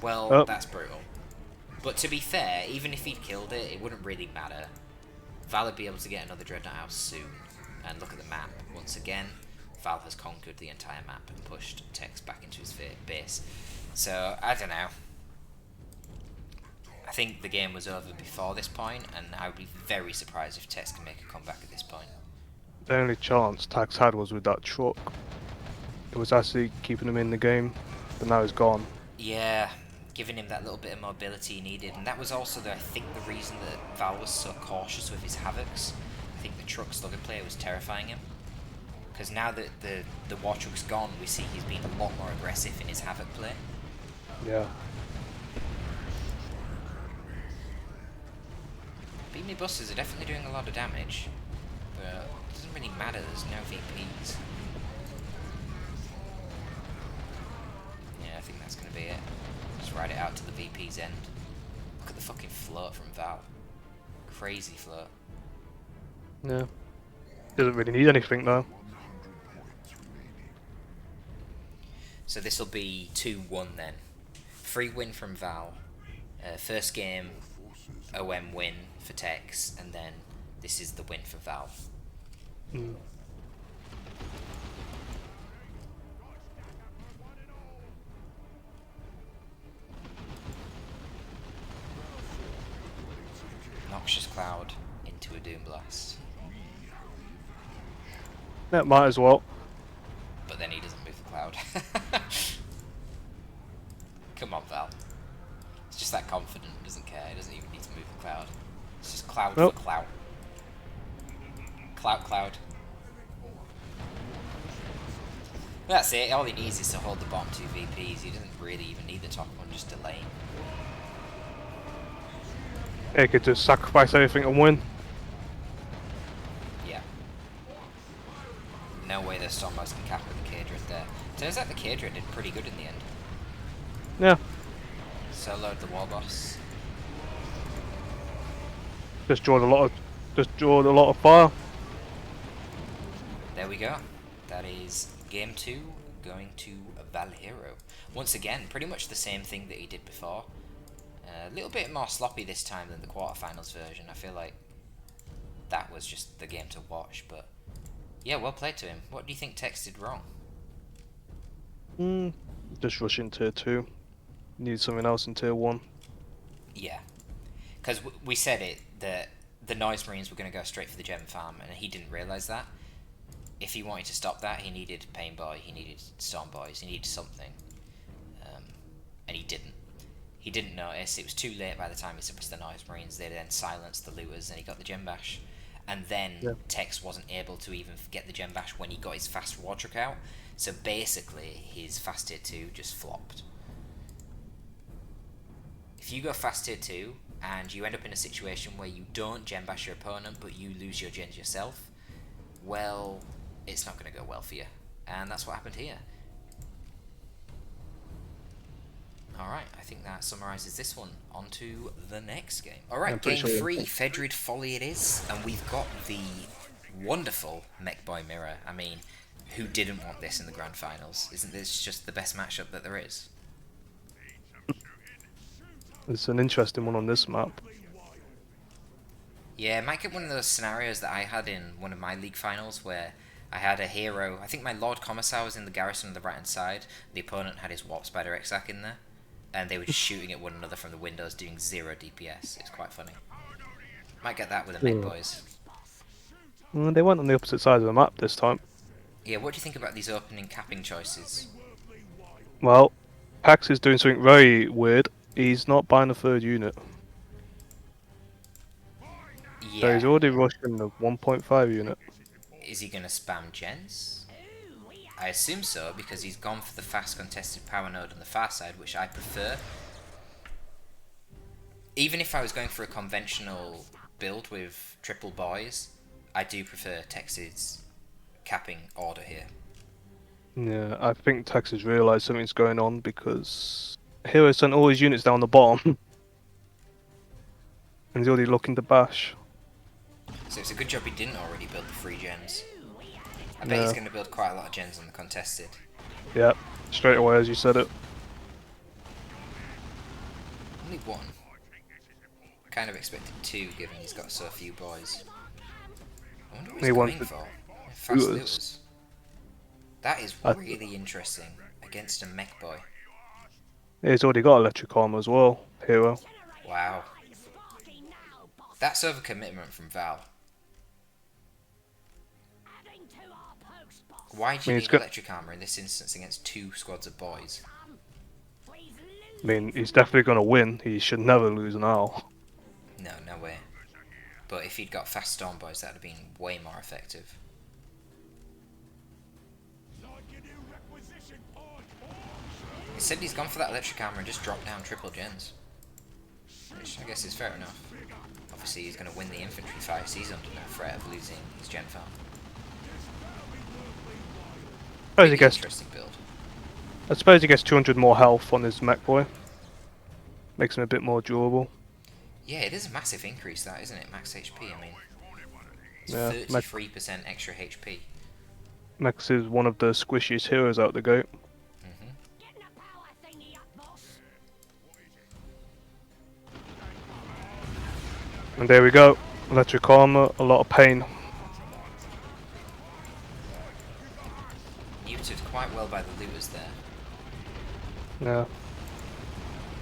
S1: Well, that's brutal. But to be fair, even if he'd killed it, it wouldn't really matter. Val would be able to get another Dreadnought out soon. And look at the map. Once again, Val has conquered the entire map and pushed Tex back into his base. So, I don't know. I think the game was over before this point, and I would be very surprised if Tex can make a comeback at this point.
S2: The only chance Tax had was with that truck. It was actually keeping him in the game, but now he's gone.
S1: Yeah, giving him that little bit of mobility he needed, and that was also, I think, the reason that Val was so cautious with his Havocs. I think the truck slugger player was terrifying him. Because now that the War Truck's gone, we see he's been a lot more aggressive in his Havoc play.
S2: Yeah.
S1: Beamy Busters are definitely doing a lot of damage, but it doesn't really matter, there's no VPs. Yeah, I think that's going to be it. Just ride it out to the VP's end. Look at the fucking float from Val. Crazy float.
S2: Yeah. Doesn't really need anything though.
S1: So this will be 2-1 then. Free win from Val. First game, OM win for Tex, and then this is the win for Val.
S2: Mm.
S1: Noxious Cloud into a Doom Blast.
S2: That might as well.
S1: But then he doesn't move the cloud. Come on, Val. It's just that confident, doesn't care. He doesn't even need to move the cloud. It's just cloud for clout. Cloud. That's it. All he needs is to hold the bottom 2 VPs. He doesn't really even need the top one, just delay him.
S2: He could just sacrifice everything and win.
S1: Yeah. No way the Stormboyz can cap with the K-Dread there. Turns out the K-Dread did pretty good in the end.
S2: Yeah.
S1: Soloed the Warboss.
S2: Just drawed a lot of fire.
S1: There we go. That is game 2 going to Val Hero. Once again, pretty much the same thing that he did before. A little bit more sloppy this time than the quarterfinals version. I feel like that was just the game to watch, but yeah, well played to him. What do you think Tex did wrong?
S2: Just rushing tier 2. Need something else in tier 1.
S1: Yeah, because we said it, that the Noise Marines were going to go straight for the gem farm, and he didn't realise that. If he wanted to stop that, he needed Painboy, he needed Stormboyz, he needed something, and he didn't. He didn't notice. It was too late by the time he suppressed the Noise Marines. They then silenced the Lootas, and he got the gem bash. And then Tex wasn't able to even get the gem bash when he got his fast war truck out. So basically, his fast tier 2 just flopped. If you go fast tier 2 and you end up in a situation where you don't gem bash your opponent but you lose your gens yourself, well, it's not going to go well for you. And that's what happened here. Alright, I think that summarises this one. On to the next game. Alright, game 3, Fedrid Folly it is. And we've got the wonderful Mechboy Mirror. I mean, who didn't want this in the Grand Finals? Isn't this just the best matchup that there is?
S2: It's an interesting one on this map.
S1: Yeah, it might get one of those scenarios that I had in one of my league finals where I had a hero. I think my Lord Commissar was in the garrison on the right hand side. The opponent had his Warp Spider Exarch in there. And they were just shooting at one another from the windows doing 0 DPS. It's quite funny. Might get that with the Mechboys.
S2: They went on the opposite side of the map this time.
S1: Yeah, what do you think about these opening capping choices?
S2: Well, Pax is doing something very weird. He's not buying a 3rd unit.
S1: Yeah.
S2: So he's already rushing the 1.5 unit.
S1: Is he going to spam gens? I assume so, because he's gone for the fast contested power node on the far side, which I prefer. Even if I was going for a conventional build with triple boys, I do prefer Tex's capping order here.
S2: Yeah, I think Tex has realised something's going on because Hero sent all his units down the bottom. And he's already looking to bash.
S1: So it's a good job he didn't already build the 3 gens. I bet
S2: Yeah.
S1: he's going to build quite a lot of gens on the contested.
S2: Yeah, straight away as you said it.
S1: Only 1. Kind of expected 2, given he's got so few boys. I wonder what he's going for. Fast
S2: Lootas.
S1: Lootas. That is really interesting against a mech boy.
S2: He's already got electric armor as well, Hero.
S1: Wow. That's overcommitment from Val. Why do you need electric armor in this instance against 2 squads of boys?
S2: I mean, he's definitely going to win. He should never lose now.
S1: No, no way. But if he'd got fast Stormboyz, that would have been way more effective. Instead, he's gone for that electric armor and just dropped down triple gens. Which I guess is fair enough. Obviously, he's going to win the infantry fight, so he's under no threat of losing his gen farm. Really interesting build.
S2: I suppose he gets 200 more health on his mech boy. Makes him a bit more durable.
S1: Yeah, it is a massive increase, that, isn't it? Max HP, I mean. It's
S2: Yeah,
S1: 33% extra HP.
S2: Mex is one of the squishiest heroes out the gate. And there we go. Electric armor, a lot of pain.
S1: Muted quite well by the Lootas there.
S2: Yeah.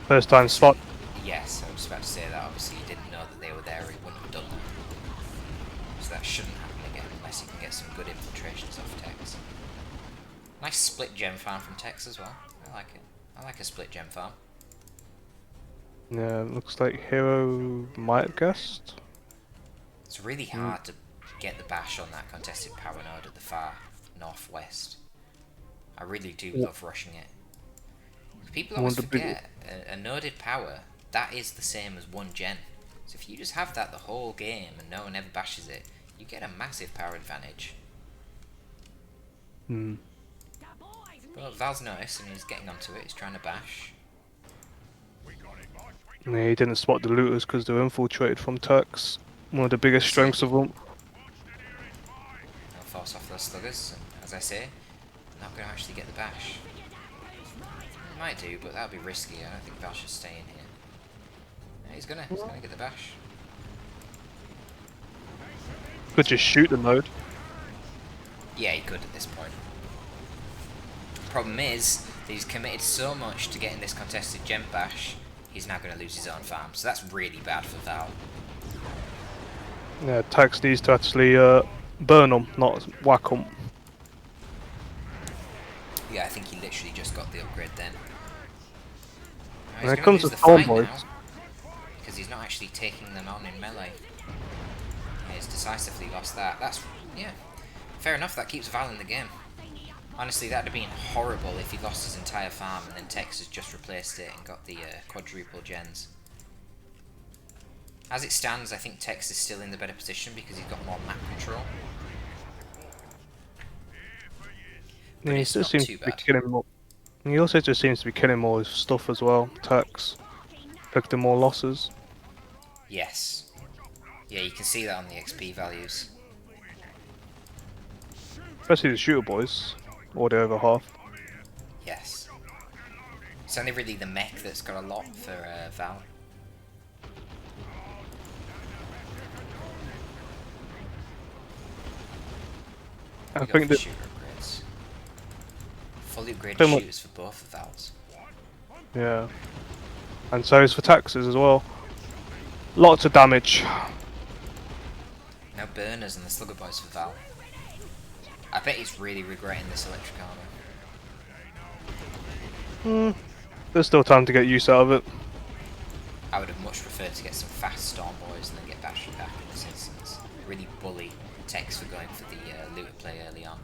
S2: First time spot.
S1: Yes, I was about to say that. Obviously, he didn't know that they were there, or he wouldn't have done that. So that shouldn't happen again, unless he can get some good infiltrations off Tex. Nice split gem farm from Tex as well. I like it. I like a split gem farm.
S2: Yeah, looks like Hero might have guessed.
S1: It's really hard to get the bash on that contested power node at the far northwest. I really do love rushing it. People always forget, a noded power, that is the same as 1 gen. So if you just have that the whole game and no one ever bashes it, you get a massive power advantage. But Val's noticed and he's getting onto it, he's trying to bash.
S2: Yeah, he didn't spot the Looters because they were infiltrated from Tex. One of the biggest strengths of them.
S1: I'll force off those sluggers, and as I say, not going to actually get the bash. Might do, but that would be risky. I don't think Val should stay in here. Yeah, he's gonna get the bash.
S2: Could just shoot the node.
S1: Yeah, he could at this point. Problem is that he's committed so much to getting this contested gem bash, he's now going to lose his own farm. So that's really bad for Val.
S2: Yeah, Tex needs to actually burn them, not whack them.
S1: Yeah, I think he literally just got the upgrade then.
S2: When it comes to Stormboyz,
S1: because he's not actually taking them on in melee. Yeah, he's decisively lost that. That's, yeah, fair enough, that keeps Val in the game. Honestly, that would have been horrible if he lost his entire farm and then Tex has just replaced it and got the quadruple gens. As it stands, I think Tex is still in the better position because he's got more map control.
S2: yeah, he still seems to be killing more. He also just seems to be killing more stuff as well, Tex. Inflicting more losses.
S1: Yes. Yeah, you can see that on the XP values.
S2: Especially the shooter boys, or the over half.
S1: Yes. It's only really the mech that's got a lot for Val.
S2: I think that
S1: shooter upgrades. Fully upgraded shooters for both of Val's.
S2: Yeah. And so is for Texas as well. Lots of damage.
S1: No burners and the slugger boys for Val. I bet he's really regretting this electric armor.
S2: There's still time to get use out of it.
S1: I would have much preferred to get some fast Stormboyz and then get bashed back in this instance. Really bully Tex for going for the looter play early on.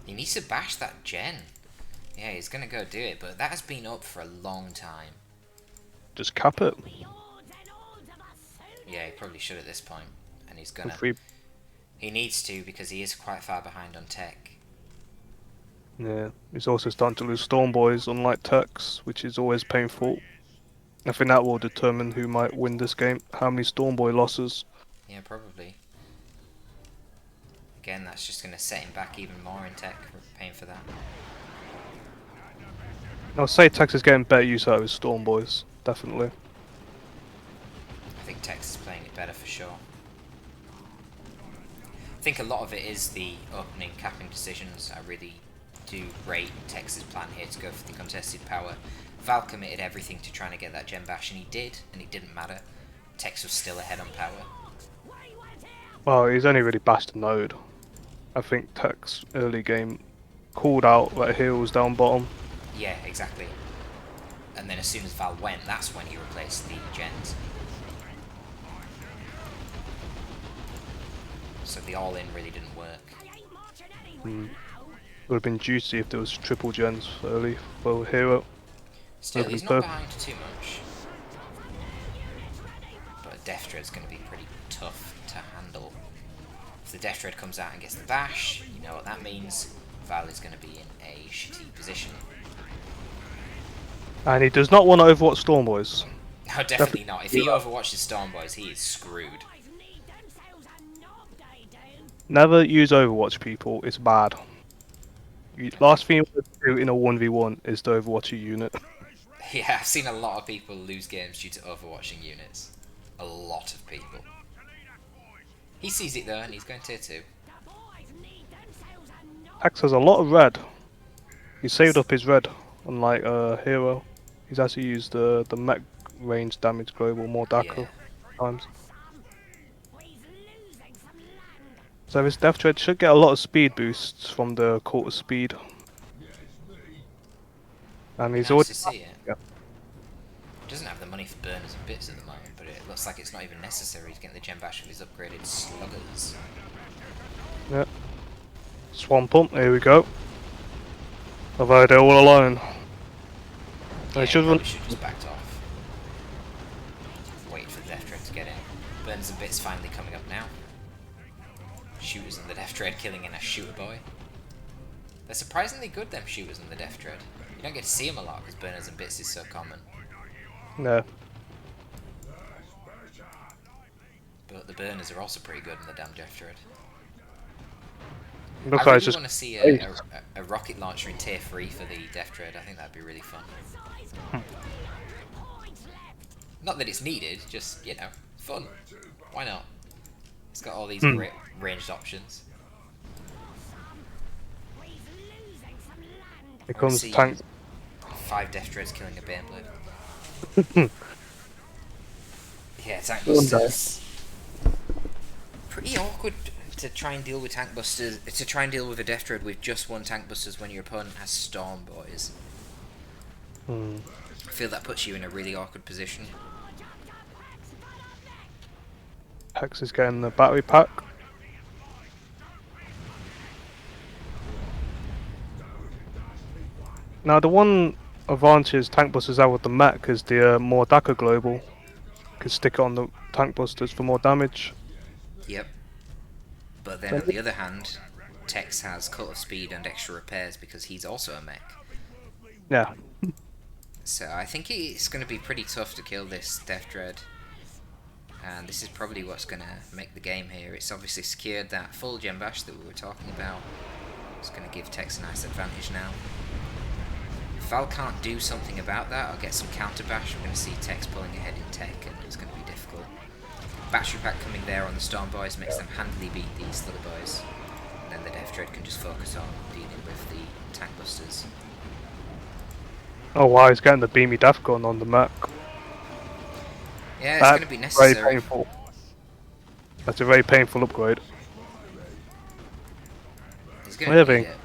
S1: He needs to bash that gen. Yeah, he's gonna go do it, but that has been up for a long time.
S2: Just cap it.
S1: Yeah, he probably should at this point, and he's
S2: And
S1: gonna.
S2: free.
S1: He needs to because he is quite far behind on tech.
S2: Yeah, he's also starting to lose Stormboyz, unlike Tex, which is always painful. I think that will determine who might win this game. How many Stormboy losses?
S1: Yeah, probably. Again, that's just gonna set him back even more in tech, paying for that.
S2: I'll say Tex is getting better use out of his Stormboyz, definitely.
S1: I think Tex is playing it better for sure. I think a lot of it is the opening capping decisions. I really do rate Tex's plan here to go for the contested power. Val committed everything to trying to get that gem bash, and he did, and it didn't matter. Tex was still ahead on power.
S2: Well, he's only really bashed a node. I think Tex early game called out that Heel was down bottom.
S1: Yeah, exactly. And then as soon as Val went, that's when he replaced the gens. So the all-in really didn't work.
S2: Would have been juicy if there was triple gens early for Hero.
S1: Still, he's not behind too much. But a Deff Dread's going to be pretty tough to handle. If the Deff Dread comes out and gets the bash, you know what that means. Val is going to be in a shitty position.
S2: And he does not want to overwatch Stormboyz.
S1: No, definitely not. If he overwatches Stormboyz, he is screwed.
S2: Never use Overwatch, people. It's bad. Last thing you want to do in a 1v1 is to overwatch a unit.
S1: Yeah, I've seen a lot of people lose games due to overwatching units. A lot of people. He sees it though, and he's going tier 2.
S2: Axe has a lot of red. He saved up his red, unlike Hero. He's actually used the mech range damage global more Dako times. So this Deff Dread should get a lot of speed boosts from the quarter speed. And he's
S1: Nice to see
S2: already...
S1: it.
S2: Yeah.
S1: Doesn't have the money for burners and bits at the moment, but it looks like it's not even necessary to get the gem bash with his upgraded sluggers.
S2: Yeah. Swamp Pump, here we go. Although they're all alone.
S1: Yeah,
S2: They should
S1: probably should just backed off. Wait for the Deff Dread to get in. Burners and bits finally coming up now. Shooters and the Deff Dread killing in a shooter boy. They're surprisingly good, them shooters and the Deff Dread. You don't get to see them a lot because burners and bits is so common.
S2: No.
S1: But the burners are also pretty good in the damn Deff Dread.
S2: Looks
S1: I
S2: like
S1: really want to see a rocket launcher in tier 3 for the Deff Dread. I think that'd be really fun. Not that it's needed, just, you know, fun. Why not? It's got all these great ranged options.
S2: Here comes tank.
S1: 5 Deff Dreads killing a Baneblade. Yeah, tank busters. Pretty awkward to try and deal with tank busters. To try and deal with a Deff Dread with just one tank busters when your opponent has Stormboyz. I feel that puts you in a really awkward position.
S2: Hex is getting the battery pack. Now the one advantage tank busters have with the mech is the more Daka global. Can stick it on the tank busters for more damage.
S1: Yep. But then on the other hand, Tex has cut off speed and extra repairs because he's also a mech.
S2: Yeah.
S1: So I think it's going to be pretty tough to kill this Deff Dread. And this is probably what's going to make the game here. It's obviously secured that full gem bash that we were talking about. It's going to give Tex a nice advantage now. If Val can't do something about that, I'll get some counter bash. We're going to see Tex pulling ahead in tech, and it's going to be difficult. Battery pack coming there on the Stormboyz makes them handily beat these Slugger boys. And then the Deff Dread can just focus on dealing with the tank busters.
S2: Oh wow, he's getting the beamy death gun on the mech.
S1: Yeah, it's going to be necessary.
S2: Very painful. That's a very painful upgrade.
S1: He's going to need it.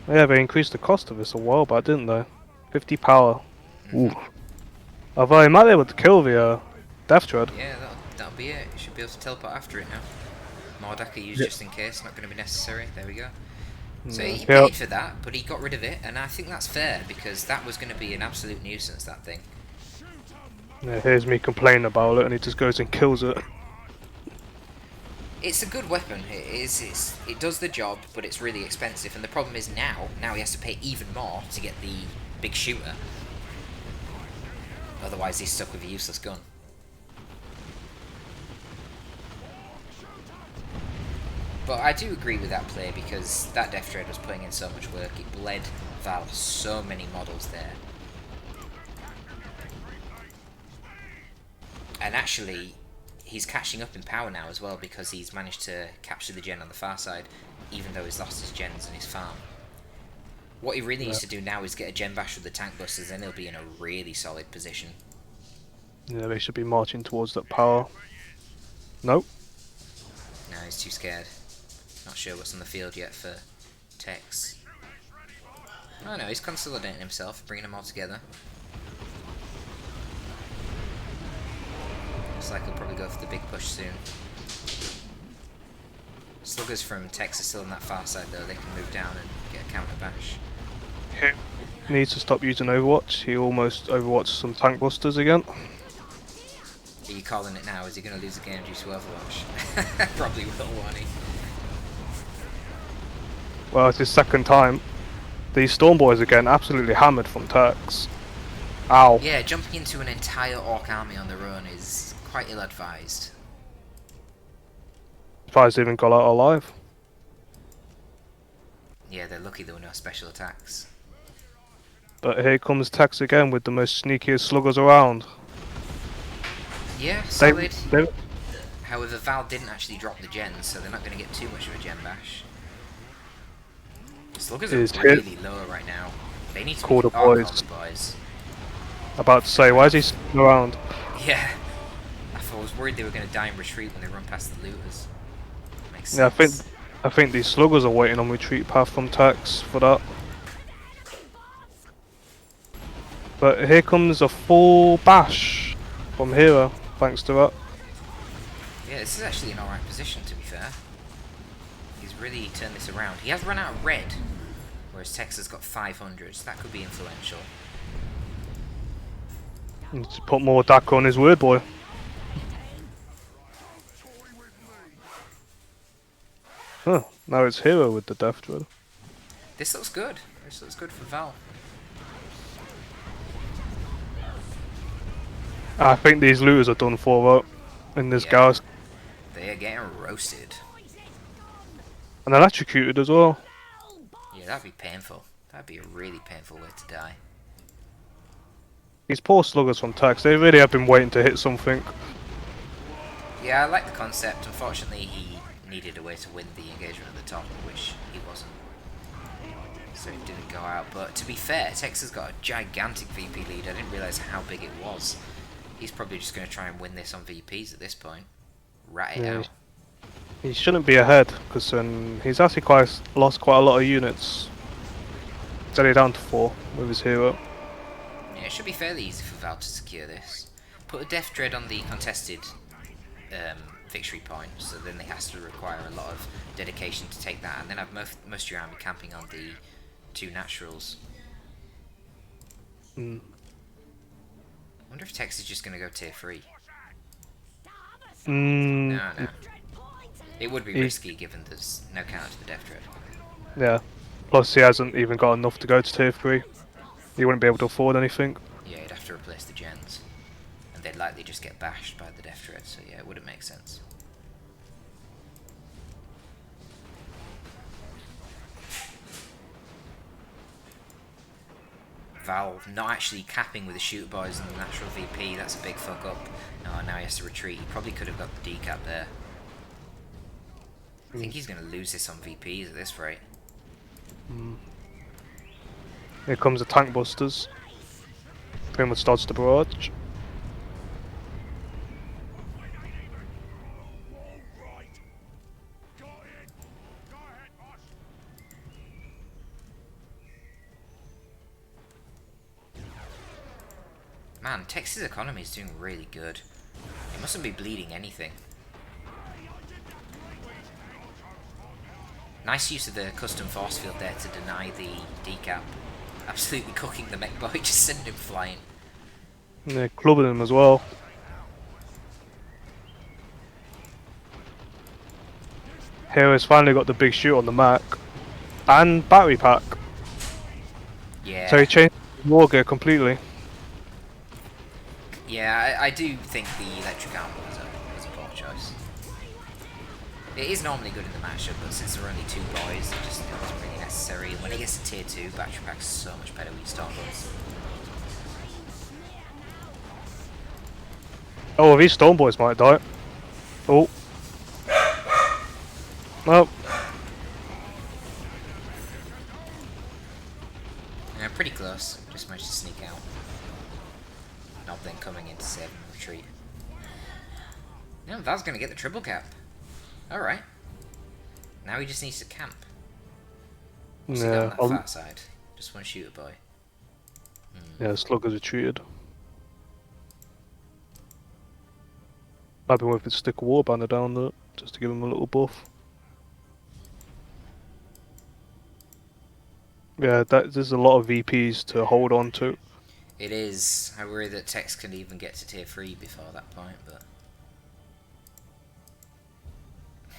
S2: Yeah, they increased the cost of this a while back, didn't they? 50 power. Ooh. Although he might be able to kill the Deff Dread.
S1: Yeah, that'll be it. You should be able to teleport after it now. Mordaka used just in case, not going to be necessary. There we go. So he
S2: Yeah,
S1: paid for that, but he got rid of it, and I think that's fair, because that was going to be an absolute nuisance, that thing.
S2: yeah, here's me complaining about it, and he just goes and kills it.
S1: It's a good weapon. It does the job, but it's really expensive. And the problem is now he has to pay even more to get the big shooter. Otherwise, he's stuck with a useless gun. But I do agree with that play, because that Deff Dread was putting in so much work. It bled Val so many models there. And actually, he's catching up in power now as well, because he's managed to capture the gen on the far side, even though he's lost his gens and his farm. What he really needs to do now is get a gen bash with the tank busters, and he'll be in a really solid position.
S2: Yeah, they should be marching towards that power. Nope.
S1: No, he's too scared. Not sure what's on the field yet for Tex. Oh no, he's consolidating himself, bringing them all together. Looks like he'll probably go for the big push soon. Sluggers from Tex are still on that far side though, they can move down and get a counter bash.
S2: He needs to stop using Overwatch. He almost overwatched some tank busters again.
S1: Are you calling it now? Is he going to lose a game due to Overwatch? Probably will, won't he?
S2: Well, it's his second time. These Stormboyz are getting absolutely hammered from Tex. Ow.
S1: Yeah, jumping into an entire Ork army on their own is quite ill-advised.
S2: Surprised they even got out alive.
S1: Yeah, they're lucky there were no special attacks.
S2: But here comes Tex again with the most sneakiest sluggers around.
S1: Yeah, solid.
S2: They,
S1: However, Val didn't actually drop the gens, so they're not going to get too much of a gen bash. Sluggers are really low right now. They need to
S2: call the boys.
S1: Boys.
S2: About to say, why is he sticking around?
S1: Yeah. I was worried they were going to die in retreat when they run past the Lootas. Makes sense.
S2: Yeah, I think these sluggers are waiting on retreat path from Tex for that. But here comes a full bash from Hero, thanks to that.
S1: Yeah, this is actually an alright position, to be fair. He's really turned this around. He has run out of red, whereas Tex has got 500, so that could be influential.
S2: Needs to put more DAC on his Weirdboy. Huh, now it's Hero with the Deff Dread.
S1: This looks good. This looks good for Val.
S2: I think these looters are done for in this gas.
S1: They are getting roasted.
S2: And electrocuted as well.
S1: Yeah, that'd be painful. That'd be a really painful way to die.
S2: These poor sluggers from Tex, they really have been waiting to hit something.
S1: Yeah, I like the concept. Unfortunately, he needed a way to win the engagement at the top, which he wasn't. So he didn't go out. But to be fair, Tex has got a gigantic VP lead. I didn't realise how big it was. He's probably just going to try and win this on VPs at this point. Rat it out.
S2: He shouldn't be ahead, because he's actually lost quite a lot of units. He's only down to 4 with his Hero.
S1: Yeah, it should be fairly easy for Val to secure this. Put a Deff Dread on the contested victory point, so then they has to require a lot of dedication to take that, and then have most of your army camping on the 2 naturals. I wonder if Tex is just going to go tier 3. No. It would be risky given there's no counter to the Deff Dread.
S2: Yeah. Plus he hasn't even got enough to go to tier 3. He wouldn't be able to afford anything.
S1: Yeah, he'd have to replace the gens. And they'd likely just get bashed by the Deff Dread, so yeah, it wouldn't make sense. Val not actually capping with the Stormboyz and the natural VP, that's a big fuck up. Oh, now he has to retreat. He probably could have got the decap there. I think he's going to lose this on VPs at this rate.
S2: Here comes the tank busters. Pretty much dodged the barrage.
S1: Man, Texas economy is doing really good. It mustn't be bleeding anything. Nice use of the custom force field there to deny the decap. Absolutely cooking the mech boy, just sending him flying.
S2: And they're clubbing him as well. Hero's finally got the big shoot on the Mac. And battery pack.
S1: Yeah.
S2: So he changed the war gear completely.
S1: Yeah, I do think the electric armor was a poor choice. It is normally good in the matchup, but since there are only 2 boys, it wasn't really necessary. And when it gets to tier 2, battery pack's so much better with Stormboyz.
S2: Oh, these Stormboyz might die. Oh. Well.
S1: Yeah, pretty close. Just managed to sneak out. Not then coming in to save and retreat. No, Val's gonna get the triple cap. Alright. Now he just needs to camp. What's he got on that far side? Just one shooter boy.
S2: Yeah, Sluggers retreated. I've been with stick a war banner down there, just to give him a little buff. Yeah, there's a lot of VPs to hold on to.
S1: It is. I worry that Tex can even get to tier 3 before that point, but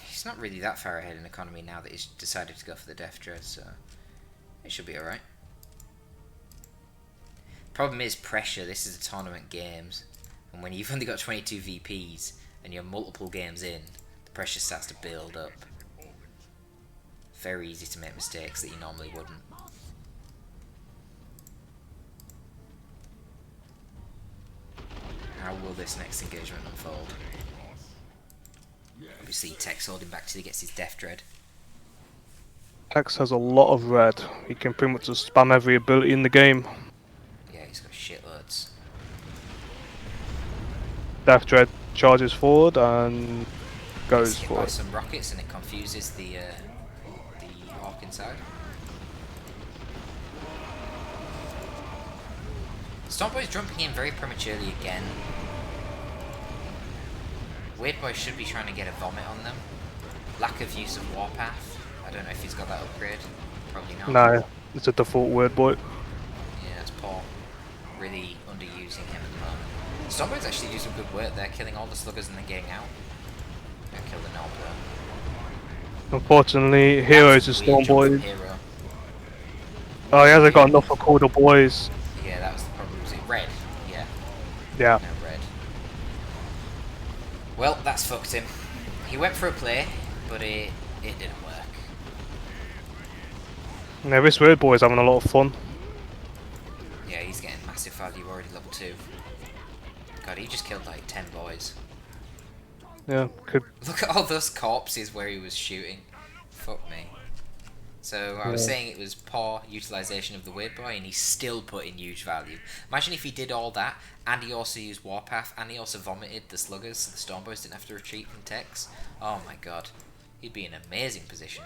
S1: he's not really that far ahead in economy now that he's decided to go for the Deff Dread, so it should be alright. Problem is pressure. This is a tournament games, and when you've only got 22 VPs and you're multiple games in, the pressure starts to build up. Very easy to make mistakes that you normally wouldn't. How will this next engagement unfold? Obviously Tex holding back till he gets his Deff Dread.
S2: Tex has a lot of red. He can pretty much just spam every ability in the game.
S1: Yeah, he's got shitloads.
S2: Deff Dread charges forward and goes
S1: hit
S2: for
S1: by some rockets and it confuses the Ork inside. Stormboyz jumping in very prematurely again. Weirdboy should be trying to get a vomit on them. Lack of use of Warpath. I don't know if he's got that upgrade. Probably not.
S2: No, it's a default Weirdboy.
S1: Yeah, that's poor. Really underusing him at the moment. Stormboyz actually do some good work there, killing all the sluggers and then getting out. Gonna kill the Nob though.
S2: Unfortunately, Heroes is Stormboyz. Oh, he hasn't got enough for call the boys.
S1: Yeah, that was the problem. Was it red? Yeah.
S2: Yeah.
S1: No, red. Well, that's fucked him. He went for a play, but it didn't work.
S2: Yeah, this Weirdboy is having a lot of fun.
S1: Yeah, he's getting massive value already, level 2. God, he just killed like 10 boys.
S2: Yeah, could.
S1: Look at all those corpses where he was shooting. Fuck me. So I was saying it was poor utilisation of the Weirdboy, and he's still putting huge value. Imagine if he did all that, and he also used Warpath, and he also vomited the sluggers, so the Stormboyz didn't have to retreat from Tex. Oh my god. He'd be in an amazing position.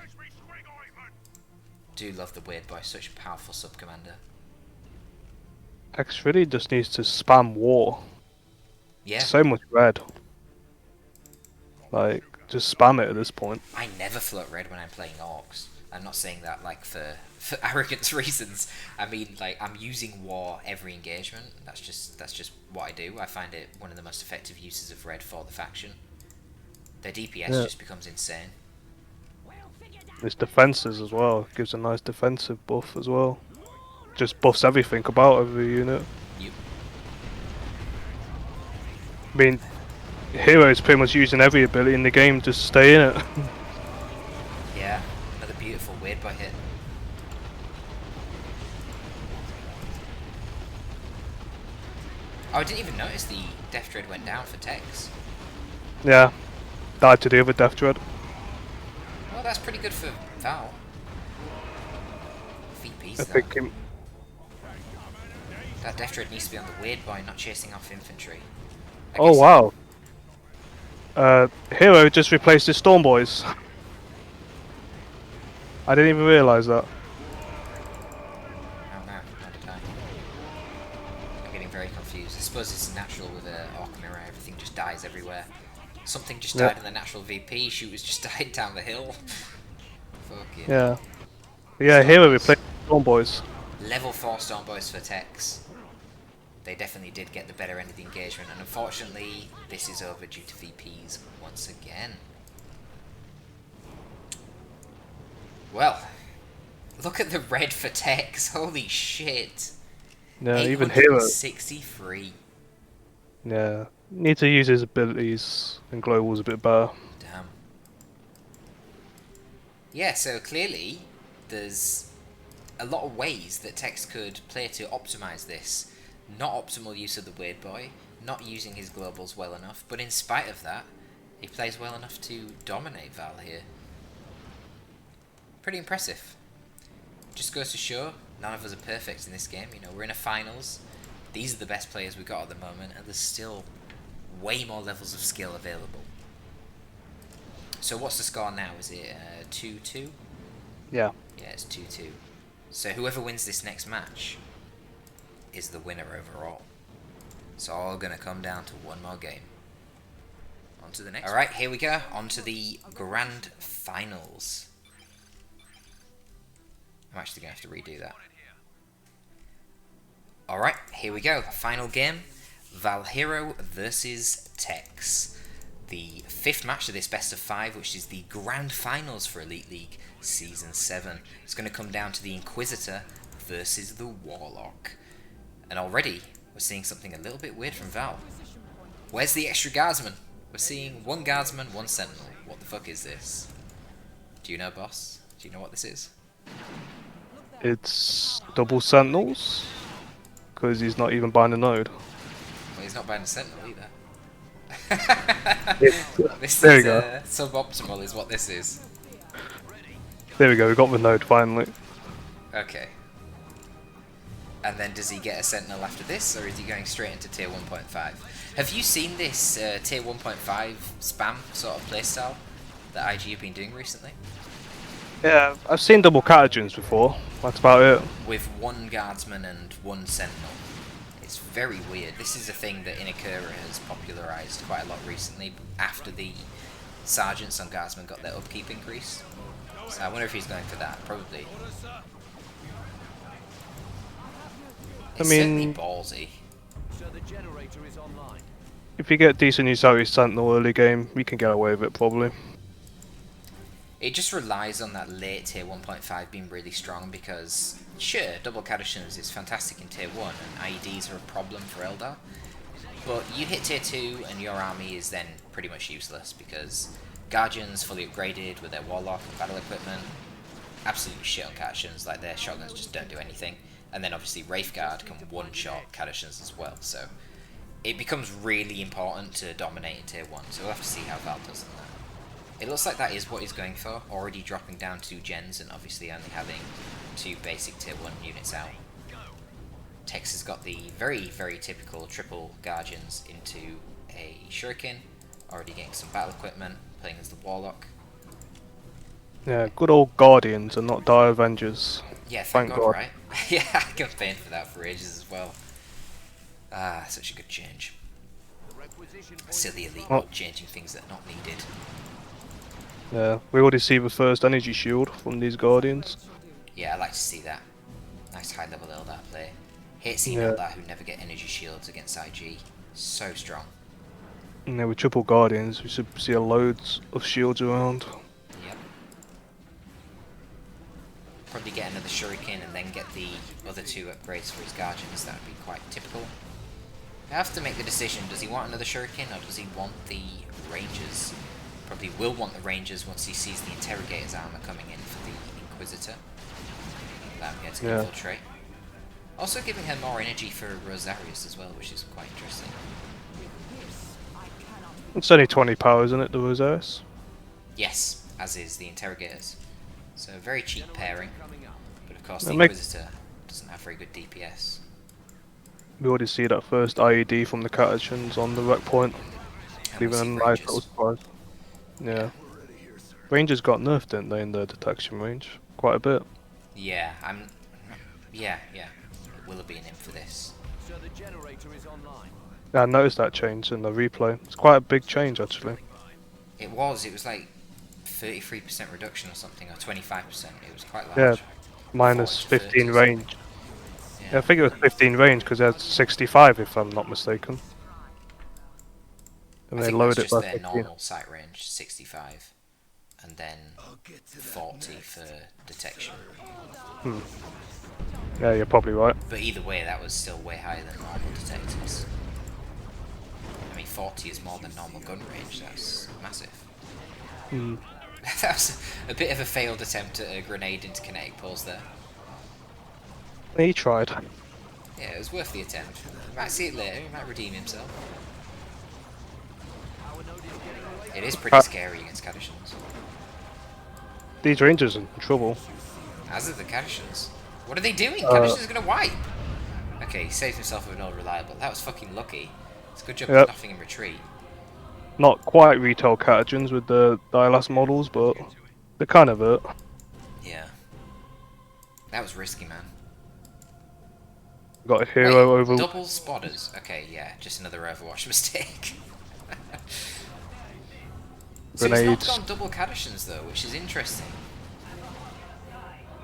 S1: Do love the Weirdboy, such a powerful sub-commander.
S2: Tex really just needs to spam war.
S1: Yeah.
S2: So much red. Like, just spam it at this point.
S1: I never float red when I'm playing Orks. I'm not saying that like for arrogance reasons. I mean, like, I'm using war every engagement. That's just what I do. I find it one of the most effective uses of red for the faction. Their DPS just becomes insane.
S2: Its defenses as well. Gives a nice defensive buff as well. Just buffs everything about every unit.
S1: Yep.
S2: I mean, Hero's pretty much using every ability in the game to stay in it.
S1: Yeah, another beautiful Weirdboy hit. Oh, I didn't even notice the Deff Dread went down for Tex.
S2: Yeah, died to the other Deff Dread.
S1: Well, that's pretty good for Val. VP's
S2: I
S1: though.
S2: think him.
S1: That Deff Dread needs to be on the Weirdboy, not chasing off infantry.
S2: Oh wow. Hero just replaced his Stormboyz. I didn't even realise that.
S1: Oh no, not did I. I'm getting very confused. I suppose it's natural with Ork Mirror, everything just dies everywhere. Something just died in the natural VP, shooters just died down the hill. Fucking
S2: Yeah.
S1: hell.
S2: Yeah, here we play Stormboyz.
S1: Level 4 Stormboyz for Tex. They definitely did get the better end of the engagement, and unfortunately, this is over due to VPs once again. Well, look at the red for Tex. Holy shit.
S2: Yeah, even here.
S1: 863.
S2: Yeah. Need to use his abilities and globals a bit better.
S1: Damn. Yeah, so clearly, there's a lot of ways that Tex could play to optimize this. Not optimal use of the Weirdboy, not using his globals well enough, but in spite of that, he plays well enough to dominate Val here. Pretty impressive. Just goes to show, none of us are perfect in this game. You know, we're in a finals. These are the best players we've got at the moment, and there's still way more levels of skill available. So what's the score now? Is it 2-2?
S2: Yeah.
S1: Yeah, it's 2-2. So whoever wins this next match is the winner overall. It's all going to come down to one more game. On to the next. Alright, here we go. On to the Grand Finals. I'm actually going to have to redo that. Alright, here we go. Final game. Valhero versus Tex. The 5th match of this best of 5, which is the Grand Finals for Elite League Season 7. It's going to come down to the Inquisitor versus the Warlock. And already, we're seeing something a little bit weird from Val. Where's the extra guardsman? We're seeing 1 guardsman, 1 sentinel. What the fuck is this? Do you know, boss? Do you know what this is?
S2: It's double sentinels. Because he's not even buying a node.
S1: Well, he's not buying a sentinel either.
S2: There
S1: This
S2: we
S1: is
S2: go.
S1: suboptimal is what this is.
S2: There we go, we got the node finally.
S1: Okay. And then does he get a sentinel after this, or is he going straight into tier 1.5? Have you seen this tier 1.5 spam sort of playstyle that IG have been doing recently?
S2: Yeah, I've seen double catagens before. That's about it.
S1: With 1 guardsman and 1 sentinel. It's very weird. This is a thing that Inakura has popularised quite a lot recently after the sergeants on guardsmen got their upkeep increase. So I wonder if he's going for that. Probably. It's certainly ballsy.
S2: If you get decent use out of your sentinel early game, you can get away with it probably.
S1: It just relies on that late tier 1.5 being really strong because, sure, double Kadashans is fantastic in tier 1 and IEDs are a problem for Eldar, but you hit tier 2 and your army is then pretty much useless because Guardians fully upgraded with their Warlock and battle equipment, absolutely shit on Kadashans, like their shotguns just don't do anything, and then obviously Wraithguard can one-shot Kadashans as well, so it becomes really important to dominate in tier 1, so we'll have to see how Val does on that. It looks like that is what he's going for, already dropping down 2 gens and obviously only having 2 basic tier 1 units out. Tex has got the very, very typical triple Guardians into a Shuriken, already getting some battle equipment, playing as the Warlock.
S2: Yeah, good old Guardians and not Dire Avengers.
S1: Yeah, thank God, right? Yeah, I campaigned for that for ages as well. Ah, such a good change. Silly elite not changing things that are not needed.
S2: Yeah, we already see the first energy shield from these Guardians.
S1: Yeah, I like to see that. Nice high level Eldar play. Hate seeing
S2: Yeah.
S1: Eldar who never get energy shields against IG. So strong.
S2: And then with triple Guardians, we should see loads of shields around.
S1: Yep. Probably get another Shuriken and then get the other 2 upgrades for his Guardians. That would be quite typical. I have to make the decision, does he want another Shuriken or does he want the Rangers? Probably will want the Rangers once he sees the Interrogator's armor coming in for the Inquisitor. Allow him to infiltrate. Also giving her more energy for Rosarius as well, which is quite interesting.
S2: It's only 20 power, isn't it, the Rosarius?
S1: Yes, as is the Interrogators. So a very cheap pairing. But of course the
S2: That
S1: Inquisitor doesn't have very good DPS.
S2: We already see that first IED from the Catachans on the wreck point. Leaving a nice little surprise. Yeah. Rangers got nerfed, didn't they, in their detection range? Quite a bit.
S1: Yeah, yeah. Will it be an imp for this?
S2: Yeah, I noticed that change in the replay. It's quite a big change, actually.
S1: It was like 33% reduction or something, or 25%. It was quite
S2: Yeah,
S1: large.
S2: minus
S1: 40 to 30
S2: 15
S1: or something.
S2: range.
S1: Yeah.
S2: Yeah, I think it was 15 range because it had 65 if I'm not mistaken. And
S1: I
S2: they
S1: think that's
S2: lowered it
S1: just
S2: by
S1: their
S2: 15.
S1: normal sight range, 65, and then 40 for detection.
S2: Hmm. Yeah, you're probably right.
S1: But either way, that was still way higher than normal detectors. I mean, 40 is more than normal gun range, that's massive.
S2: Hmm.
S1: That was a bit of a failed attempt at a grenade into kinetic pulse there.
S2: He tried.
S1: Yeah, it was worth the attempt. You might see it later, he might redeem himself. It is pretty scary against Cadishans.
S2: These rangers are in trouble.
S1: As are the Cadishans. What are they doing?
S2: Uh,
S1: Cadishans are gonna wipe! Okay, he saved himself with an all reliable. That was fucking lucky. It's a good job
S2: Yep.
S1: nothing in retreat.
S2: Not quite retail Catagens with the Dialas models, but they're kind of it.
S1: Yeah. That was risky, man.
S2: Got a
S1: Wait,
S2: hero over.
S1: double spotters. Okay, yeah, just another Overwatch mistake. So he's not
S2: Grenades.
S1: gone double Cadishans though, which is interesting.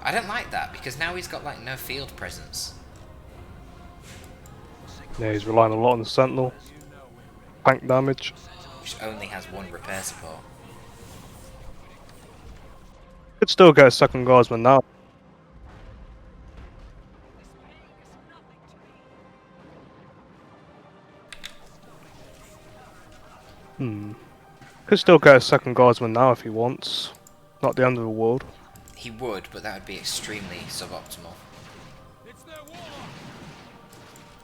S1: I don't like that, because now he's got like no field presence.
S2: Yeah, he's relying a lot on the Sentinel. Tank damage.
S1: Which only has one repair support.
S2: Could still get a second guardsman now. Could still get a second guardsman now if he wants. Not the end of the world.
S1: He would, but that would be extremely suboptimal.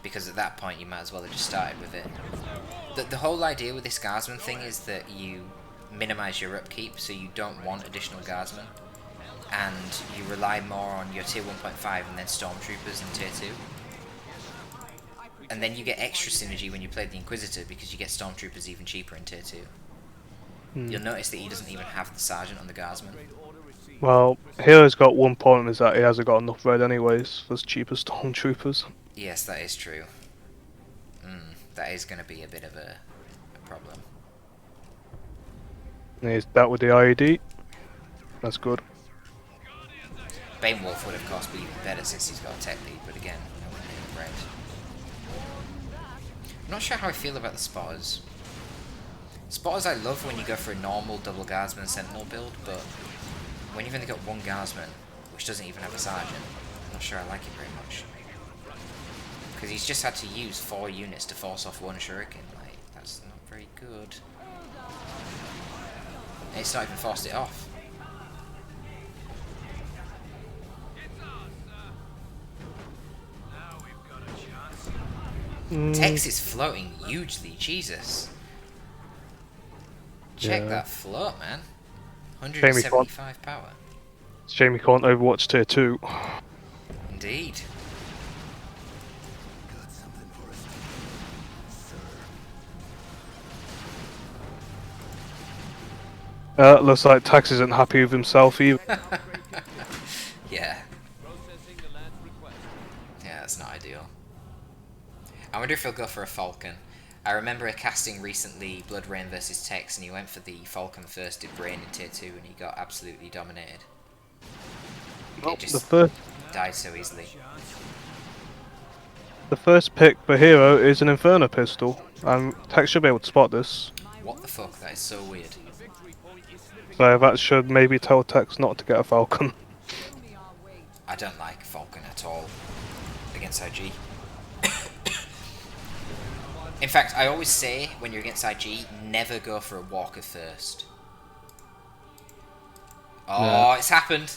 S1: Because at that point you might as well have just started with it. The whole idea with this guardsman thing is that you minimise your upkeep, so you don't want additional guardsmen. And you rely more on your tier 1.5 and then stormtroopers in tier 2. And then you get extra synergy when you play the Inquisitor because you get stormtroopers even cheaper in tier 2. You'll notice that he doesn't even have the sergeant on the guardsman.
S2: Well, Hero's got one problem is that he hasn't got enough red anyways for cheaper stormtroopers.
S1: Yes, that is true. That is going to be a bit of a problem.
S2: And he's that with the IED. That's good.
S1: Bane Wolf would of course be even better since he's got a tech lead, but again, no one named red. I'm not sure how I feel about the spotters. Spotters I love when you go for a normal double guardsman sentinel build, but when you've only got one guardsman, which doesn't even have a sergeant, I'm not sure I like it very much. Because he's just had to use 4 units to force off one shuriken, like, that's not very good. And it's not even forced it off. Tex is floating hugely, Jesus. Check that float, man. 175 power.
S2: It's a shame he can't Overwatch tier 2.
S1: Indeed.
S2: Looks like Tax isn't happy with himself either.
S1: Yeah. Yeah, that's not ideal. I wonder if he'll go for a Falcon. I remember a casting recently, Blood Rain versus Tex, and he went for the Falcon first, did Brain in tier 2, and he got absolutely dominated. It just died so easily.
S2: The first pick for Hero is an Inferno pistol, and Tex should be able to spot this.
S1: What the fuck, that is so weird.
S2: So that should maybe tell Tex not to get a Falcon.
S1: I don't like Falcon at all against IG. In fact, I always say, when you're against IG, never go for a Walker first. Oh, yeah. It's happened.